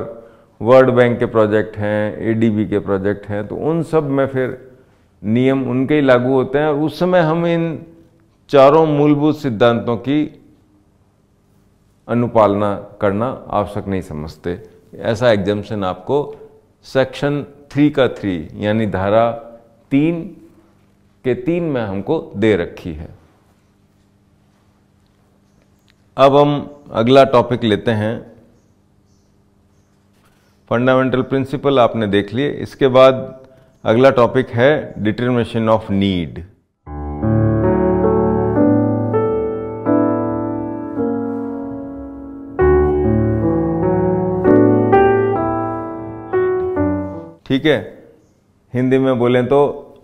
वर्ल्ड बैंक के प्रोजेक्ट हैं, एडीबी के प्रोजेक्ट हैं, तो उन सब में फिर नियम उनके ही लागू होते हैं और उस समय हम इन चारों मूलभूत सिद्धांतों की अनुपालना करना आवश्यक नहीं समझते। ऐसा एग्जम्पशन आपको सेक्शन 3 का 3 यानी धारा 3 के 3 में हमको दे रखी है। अब हम अगला टॉपिक लेते हैं। फंडामेंटल प्रिंसिपल आपने देख लिए, इसके बाद अगला टॉपिक है डिटरमिनेशन ऑफ नीड। ठीक है, हिंदी में बोलें तो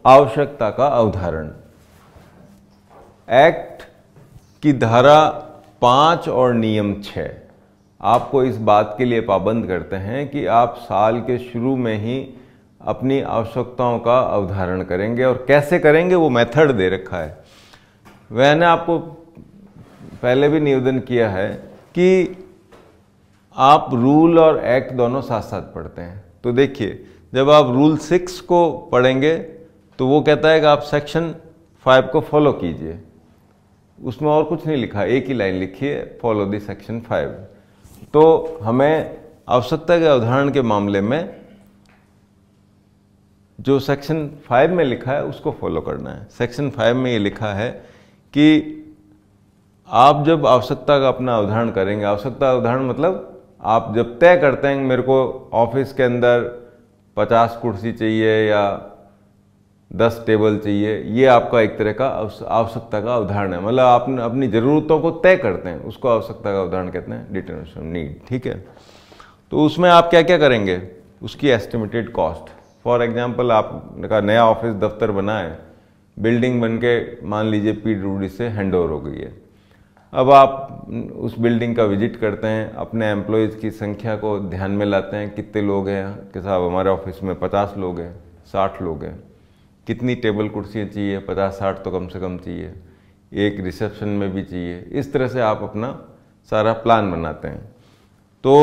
आवश्यकता का अवधारण। एक्ट की धारा 5 और नियम 6 आपको इस बात के लिए पाबंद करते हैं कि आप साल के शुरू में ही अपनी आवश्यकताओं का अवधारण करेंगे, और कैसे करेंगे वो मेथड दे रखा है। मैंने आपको पहले भी निवेदन किया है कि आप रूल और एक्ट दोनों साथ साथ पढ़ते हैं। तो देखिए, जब आप रूल 6 को पढ़ेंगे तो वो कहता है कि आप सेक्शन 5 को फॉलो कीजिए। उसमें और कुछ नहीं लिखा, एक ही लाइन लिखी है, फॉलो द सेक्शन 5। तो हमें आवश्यकता के अवधारण के मामले में जो सेक्शन 5 में लिखा है उसको फॉलो करना है। सेक्शन 5 में ये लिखा है कि आप जब आवश्यकता का अपना अवधारण करेंगे, आवश्यकता अवधारण मतलब आप जब तय करते हैं मेरे को ऑफिस के अंदर 50 कुर्सी चाहिए या 10 टेबल चाहिए, ये आपका एक तरह का आवश्यकता का अवधारण है। मतलब आप अपनी ज़रूरतों को तय करते हैं, उसको आवश्यकता का अवधारण कहते हैं, डिटरमिनेशन ऑफ नीड। ठीक है, तो उसमें आप क्या क्या करेंगे, उसकी एस्टिमेटेड कॉस्ट। फॉर एग्जांपल आपका नया ऑफिस दफ्तर बना है, बिल्डिंग बन के मान लीजिए PWD से हैंड ओवर हो गई है। अब आप उस बिल्डिंग का विजिट करते हैं, अपने एम्प्लॉयज़ की संख्या को ध्यान में लाते हैं, कितने लोग हैं कि साहब हमारे ऑफिस में 50 लोग हैं, 60 लोग हैं, कितनी टेबल कुर्सियाँ चाहिए, 50-60 तो कम से कम चाहिए, एक रिसेप्शन में भी चाहिए। इस तरह से आप अपना सारा प्लान बनाते हैं। तो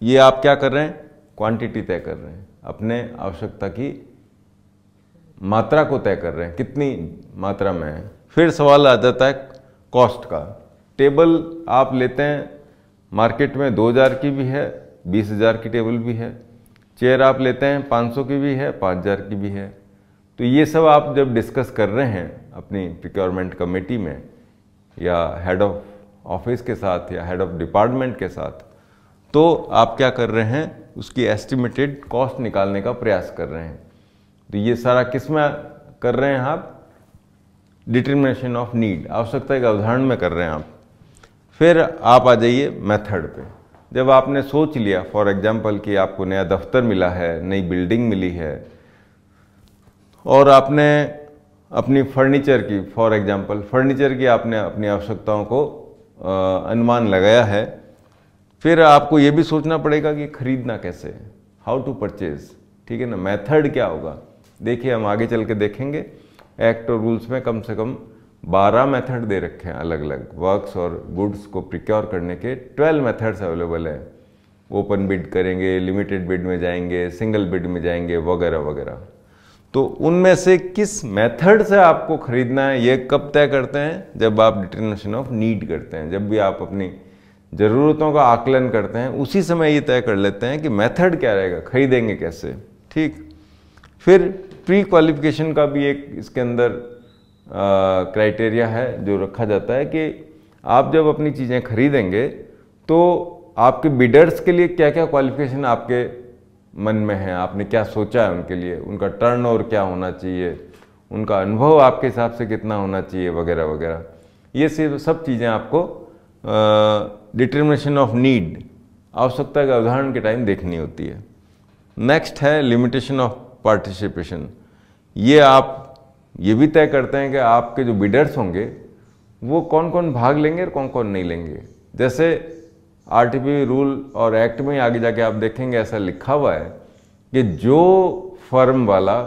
ये आप क्या कर रहे हैं, क्वांटिटी तय कर रहे हैं, अपने आवश्यकता की मात्रा को तय कर रहे हैं, कितनी मात्रा में है। फिर सवाल आ जाता है कॉस्ट का। टेबल आप लेते हैं, मार्केट में 2000 की भी है, 20,000 की टेबल भी है। चेयर आप लेते हैं 500 की भी है, 5000 की भी है। तो ये सब आप जब डिस्कस कर रहे हैं अपनी प्रिक्योरमेंट कमेटी में या हेड ऑफ ऑफिस के साथ या हेड ऑफ डिपार्टमेंट के साथ, तो आप क्या कर रहे हैं, उसकी एस्टिमेटेड कॉस्ट निकालने का प्रयास कर रहे हैं। तो ये सारा किस में कर रहे हैं आप, डिटरमिनेशन ऑफ नीड, आवश्यकता के अवधारण में कर रहे हैं आप। फिर आप आ जाइए मेथड पे। जब आपने सोच लिया फॉर एग्जांपल कि आपको नया दफ्तर मिला है, नई बिल्डिंग मिली है, और आपने अपनी फर्नीचर की फॉर एग्जांपल फर्नीचर की आपने अपनी आवश्यकताओं को अनुमान लगाया है, फिर आपको ये भी सोचना पड़ेगा कि खरीदना कैसे, हाउ टू परचेज। ठीक है ना, मेथड क्या होगा। देखिए, हम आगे चल के देखेंगे, एक्ट और रूल्स में कम से कम 12 मेथड दे रखे हैं अलग अलग। वर्क्स और गुड्स को प्रिक्योर करने के 12 मेथड्स अवेलेबल है। ओपन बिड करेंगे, लिमिटेड बिड में जाएंगे, सिंगल बिड में जाएंगे, वगैरह वगैरह। तो उनमें से किस मेथड से आपको खरीदना है, ये कब तय करते हैं, जब आप डिटरमिनेशन ऑफ नीड करते हैं। जब भी आप अपनी ज़रूरतों का आकलन करते हैं, उसी समय ये तय कर लेते हैं कि मेथड क्या रहेगा, खरीदेंगे कैसे। ठीक, फिर प्री क्वालिफिकेशन का भी एक इसके अंदर क्राइटेरिया है जो रखा जाता है कि आप जब अपनी चीज़ें खरीदेंगे तो आपके बिडर्स के लिए क्या क्या क्वालिफिकेशन आपके मन में है, आपने क्या सोचा है उनके लिए, उनका टर्नओवर क्या होना चाहिए, उनका अनुभव आपके हिसाब से कितना होना चाहिए, वगैरह वगैरह। ये सब चीज़ें आपको डिटरमिनेशन ऑफ नीड, आवश्यकता के अवधारण के टाइम देखनी होती है। नेक्स्ट है लिमिटेशन ऑफ पार्टिसिपेशन। ये आप ये भी तय करते हैं कि आपके जो बिडर्स होंगे वो कौन कौन भाग लेंगे और कौन कौन नहीं लेंगे। जैसे आरटीपी रूल और एक्ट में आगे जाके आप देखेंगे ऐसा लिखा हुआ है कि जो फर्म वाला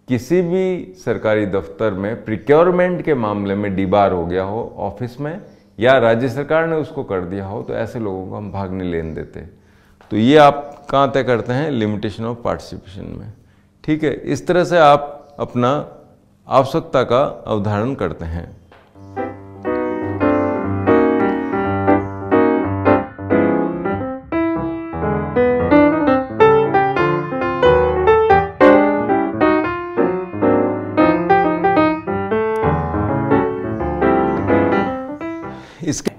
किसी भी सरकारी दफ्तर में प्रिक्योरमेंट के मामले में डिबार हो गया हो ऑफिस में, या राज्य सरकार ने उसको कर दिया हो, तो ऐसे लोगों को हम भाग नहीं लेने देते। तो ये आप कहाँ तय करते हैं, लिमिटेशन ऑफ पार्टिसिपेशन में। ठीक है, इस तरह से आप अपना आवश्यकता का अवधारण करते हैं। इसके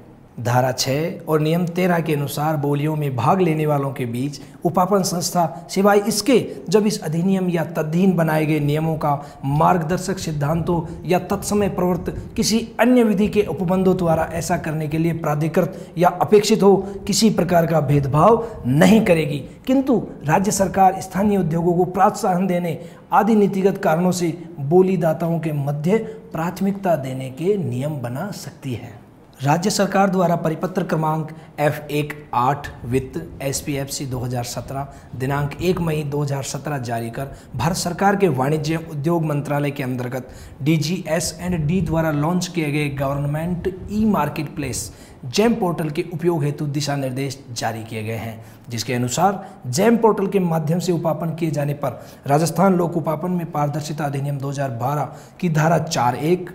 धारा 6 और नियम 13 के अनुसार बोलियों में भाग लेने वालों के बीच उपापन संस्था सिवाय इसके जब इस अधिनियम या तदधीन बनाए गए नियमों का मार्गदर्शक सिद्धांतों या तत्समय प्रवृत्त किसी अन्य विधि के उपबंधों द्वारा ऐसा करने के लिए प्राधिकृत या अपेक्षित हो, किसी प्रकार का भेदभाव नहीं करेगी। किंतु राज्य सरकार स्थानीय उद्योगों को प्रोत्साहन देने आदि नीतिगत कारणों से बोलीदाताओं के मध्य प्राथमिकता देने के नियम बना सकती है। राज्य सरकार द्वारा परिपत्र क्रमांक F18 वित्त SPFC 2017 दिनांक 1 मई 2017 जारी कर भारत सरकार के वाणिज्य उद्योग मंत्रालय के अंतर्गत DGS&D द्वारा लॉन्च किए गए government e market place GeM portal के उपयोग हेतु दिशा निर्देश जारी किए गए हैं, जिसके अनुसार जेम पोर्टल के माध्यम से उपापन किए जाने पर राजस्थान लोक उपापन में पारदर्शिता अधिनियम 2012 की धारा 4(1),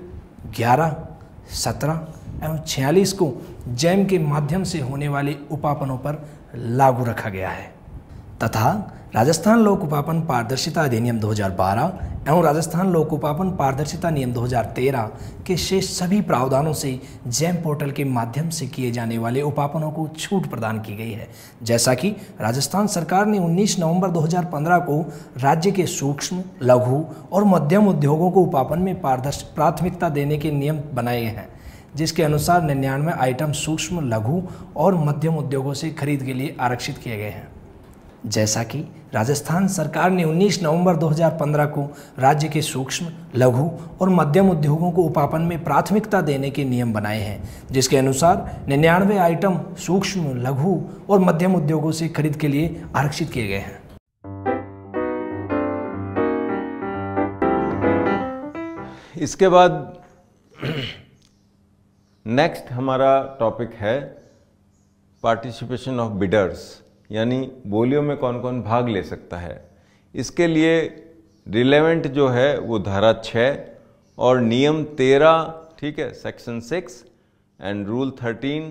11, 17 एवं 46 को जेम के माध्यम से होने वाले उपापनों पर लागू रखा गया है तथा राजस्थान लोक उपापन पारदर्शिता अधिनियम 2012 एवं राजस्थान लोक उपापन पारदर्शिता नियम 2013 के शेष सभी प्रावधानों से जेम पोर्टल के माध्यम से किए जाने वाले उपापनों को छूट प्रदान की गई है। जैसा कि राजस्थान सरकार ने 19 नवंबर 2015 को राज्य के सूक्ष्म, लघु और मध्यम उद्योगों को उपापन में प्राथमिकता देने के नियम बनाए हैं, जिसके अनुसार 99 आइटम सूक्ष्म, लघु और मध्यम उद्योगों से खरीद के लिए आरक्षित किए गए हैं। जैसा कि राजस्थान सरकार ने 19 नवंबर 2015 को राज्य के सूक्ष्म, लघु और मध्यम उद्योगों को उपापन में प्राथमिकता देने के नियम बनाए हैं, जिसके अनुसार 99 आइटम सूक्ष्म, लघु और मध्यम उद्योगों से खरीद के लिए आरक्षित किए गए हैं। इसके बाद नेक्स्ट हमारा टॉपिक है पार्टिसिपेशन ऑफ बिडर्स, यानी बोलियों में कौन कौन भाग ले सकता है। इसके लिए रिलेवेंट जो है वो धारा 6 और नियम 13, ठीक है, सेक्शन 6 एंड रूल 13।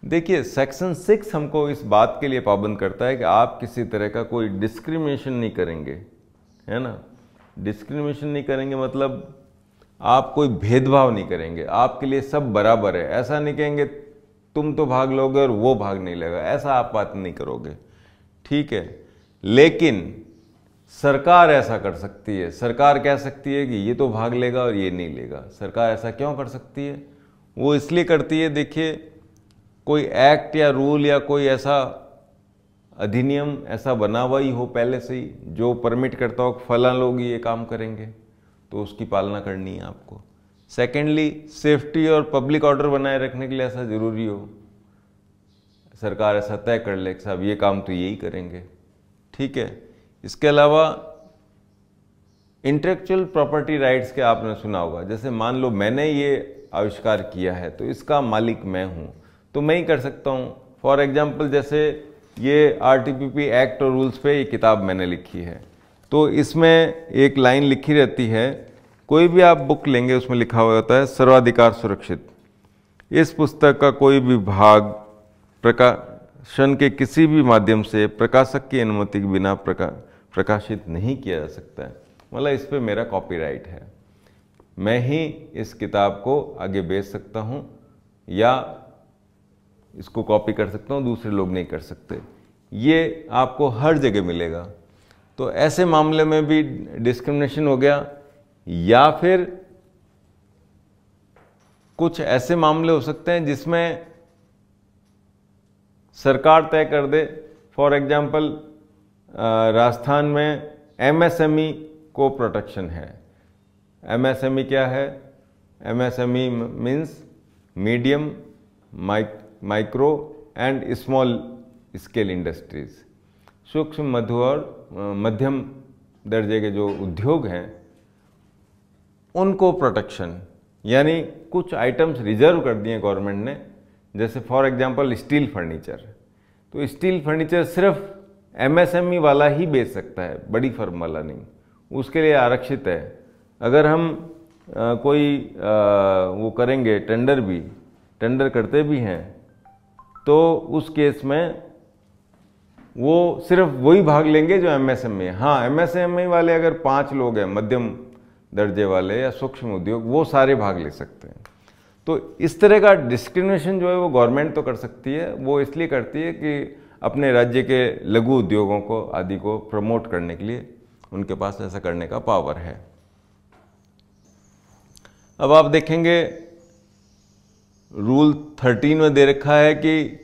देखिए सेक्शन 6 हमको इस बात के लिए पाबंद करता है कि आप किसी तरह का कोई डिस्क्रिमिनेशन नहीं करेंगे, है ना। डिस्क्रिमिनेशन नहीं करेंगे मतलब आप कोई भेदभाव नहीं करेंगे, आपके लिए सब बराबर है। ऐसा नहीं कहेंगे तुम तो भाग लोगे और वो भाग नहीं लेगा, ऐसा आप बात नहीं करोगे, ठीक है। लेकिन सरकार ऐसा कर सकती है, सरकार कह सकती है कि ये तो भाग लेगा और ये नहीं लेगा। सरकार ऐसा क्यों कर सकती है? वो इसलिए करती है, देखिए कोई एक्ट या रूल या कोई ऐसा अधिनियम ऐसा बना हुआ ही हो पहले से ही जो परमिट करता हो फलां लोग ये काम करेंगे, तो उसकी पालना करनी है आपको। सेकेंडली, सेफ्टी और पब्लिक ऑर्डर बनाए रखने के लिए ऐसा जरूरी हो, सरकार ऐसा तय कर ले कि साहब ये काम तो यही करेंगे, ठीक है। इसके अलावा इंटेलेक्चुअल प्रॉपर्टी राइट्स के आपने सुना होगा, जैसे मान लो मैंने ये आविष्कार किया है तो इसका मालिक मैं हूँ, तो मैं ही कर सकता हूँ। फॉर एग्जाम्पल जैसे ये RTPP एक्ट और रूल्स पे ये किताब मैंने लिखी है, तो इसमें एक लाइन लिखी रहती है, कोई भी आप बुक लेंगे उसमें लिखा हुआ होता है सर्वाधिकार सुरक्षित। इस पुस्तक का कोई भी भाग प्रकाशन के किसी भी माध्यम से प्रकाशक की अनुमति के बिना प्रकाशित नहीं किया जा सकता है। मतलब इस पे मेरा कॉपीराइट है, मैं ही इस किताब को आगे बेच सकता हूँ या इसको कॉपी कर सकता हूँ, दूसरे लोग नहीं कर सकते। ये आपको हर जगह मिलेगा। तो ऐसे मामले में भी डिस्क्रिमिनेशन हो गया, या फिर कुछ ऐसे मामले हो सकते हैं जिसमें सरकार तय कर दे। फॉर एग्जाम्पल राजस्थान में MSME को प्रोटेक्शन है। MSME क्या है? MSME means medium, micro and small scale industries. सूक्ष्म, मध्य और मध्यम दर्जे के जो उद्योग हैं उनको प्रोटेक्शन, यानी कुछ आइटम्स रिजर्व कर दिए गवर्नमेंट ने, जैसे फॉर एग्जांपल स्टील फर्नीचर। तो स्टील फर्नीचर सिर्फ MSME वाला ही बेच सकता है, बड़ी फर्म वाला नहीं, उसके लिए आरक्षित है। अगर हम कोई वो करेंगे टेंडर करते भी हैं, तो उस केस में वो सिर्फ वही भाग लेंगे जो MSME है। हाँ, MSME वाले अगर 5 लोग हैं, मध्यम दर्जे वाले या सूक्ष्म उद्योग, वो सारे भाग ले सकते हैं। तो इस तरह का डिस्क्रिमिनेशन जो है वो गवर्नमेंट तो कर सकती है। वो इसलिए करती है कि अपने राज्य के लघु उद्योगों को आदि को प्रमोट करने के लिए उनके पास ऐसा करने का पावर है। अब आप देखेंगे रूल 13 में दे रखा है कि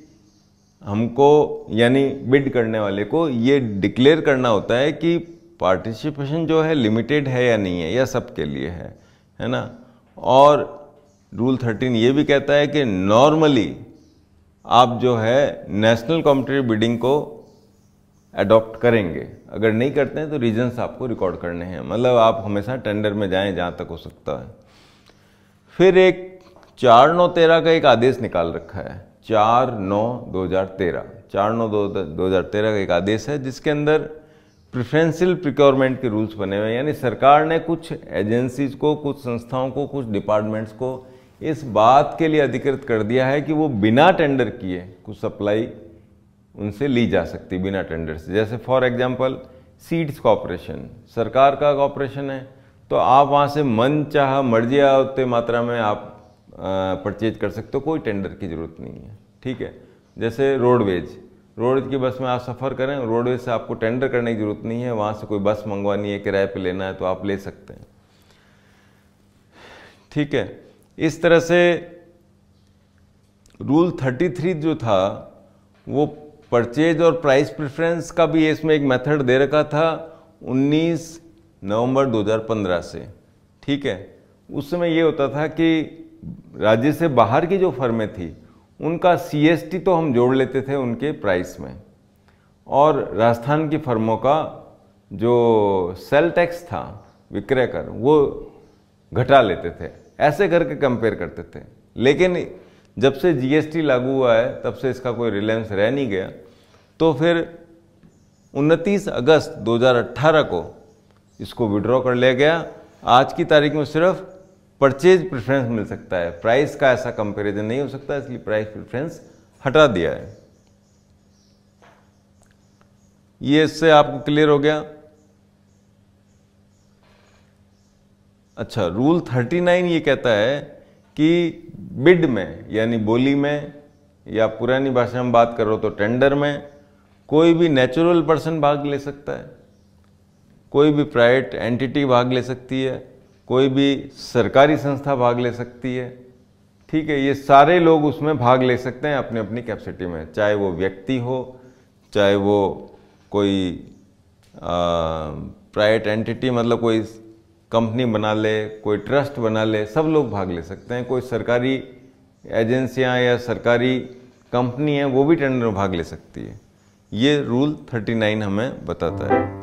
हमको यानी बिड करने वाले को ये डिक्लेयर करना होता है कि पार्टिसिपेशन जो है लिमिटेड है या नहीं है, या सबके लिए है ना। और रूल 13 ये भी कहता है कि नॉर्मली आप जो है नेशनल कॉम्पिटिटिव बिडिंग को अडॉप्ट करेंगे, अगर नहीं करते हैं तो रीजंस आपको रिकॉर्ड करने हैं, मतलब आप हमेशा टेंडर में जाएं जहां तक हो सकता है। फिर एक 4/9/13 का एक आदेश निकाल रखा है, 4/9/2013, 4/9/2013 का एक आदेश है जिसके अंदर प्रेफरेंशियल प्रिक्योरमेंट के रूल्स बने हुए हैं। यानी सरकार ने कुछ एजेंसीज को, कुछ संस्थाओं को, कुछ डिपार्टमेंट्स को इस बात के लिए अधिकृत कर दिया है कि वो बिना टेंडर किए कुछ सप्लाई उनसे ली जा सकती बिना टेंडर से। जैसे फॉर एग्जांपल सीड्स कॉर्पोरेशन, सरकार का कॉर्पोरेशन है, तो आप वहाँ से मन चाह मर्जी उतने मात्रा में आप परचेज कर सकते हो, कोई टेंडर की जरूरत नहीं है। ठीक है, जैसे रोडवेज की बस में आप सफ़र करें, रोडवेज से आपको टेंडर करने की जरूरत नहीं है, वहाँ से कोई बस मंगवानी है, किराए पे लेना है तो आप ले सकते हैं। ठीक है, इस तरह से रूल 33 जो था वो परचेज और प्राइस प्रेफरेंस का भी इसमें एक मेथड दे रखा था 19 नवंबर 2015 से। ठीक है, उस समय ये होता था कि राज्य से बाहर की जो फर्में थी उनका CST तो हम जोड़ लेते थे उनके प्राइस में, और राजस्थान की फर्मों का जो सेल टैक्स था, विक्रय कर, वो घटा लेते थे, ऐसे करके कंपेयर करते थे। लेकिन जब से GST लागू हुआ है तब से इसका कोई रिलेवेंस रह नहीं गया, तो फिर 29 अगस्त 2018 को इसको विड्रॉ कर लिया गया। आज की तारीख में सिर्फ परचेज प्रेफरेंस मिल सकता है, प्राइस का ऐसा कंपैरिजन नहीं हो सकता, इसलिए प्राइस प्रेफरेंस हटा दिया है। ये इससे आपको क्लियर हो गया। अच्छा, रूल 39 ये कहता है कि बिड में यानी बोली में, या पुरानी भाषा में बात करो तो टेंडर में, कोई भी नेचुरल पर्सन भाग ले सकता है, कोई भी प्राइवेट एंटिटी भाग ले सकती है, कोई भी सरकारी संस्था भाग ले सकती है। ठीक है, ये सारे लोग उसमें भाग ले सकते हैं अपनी अपनी कैपेसिटी में, चाहे वो व्यक्ति हो, चाहे वो कोई प्राइवेट एंटिटी, मतलब कोई कंपनी बना ले, कोई ट्रस्ट बना ले, सब लोग भाग ले सकते हैं। कोई सरकारी एजेंसियां या सरकारी कंपनी है वो भी टेंडर में भाग ले सकती है। ये रूल 39 हमें बताता है।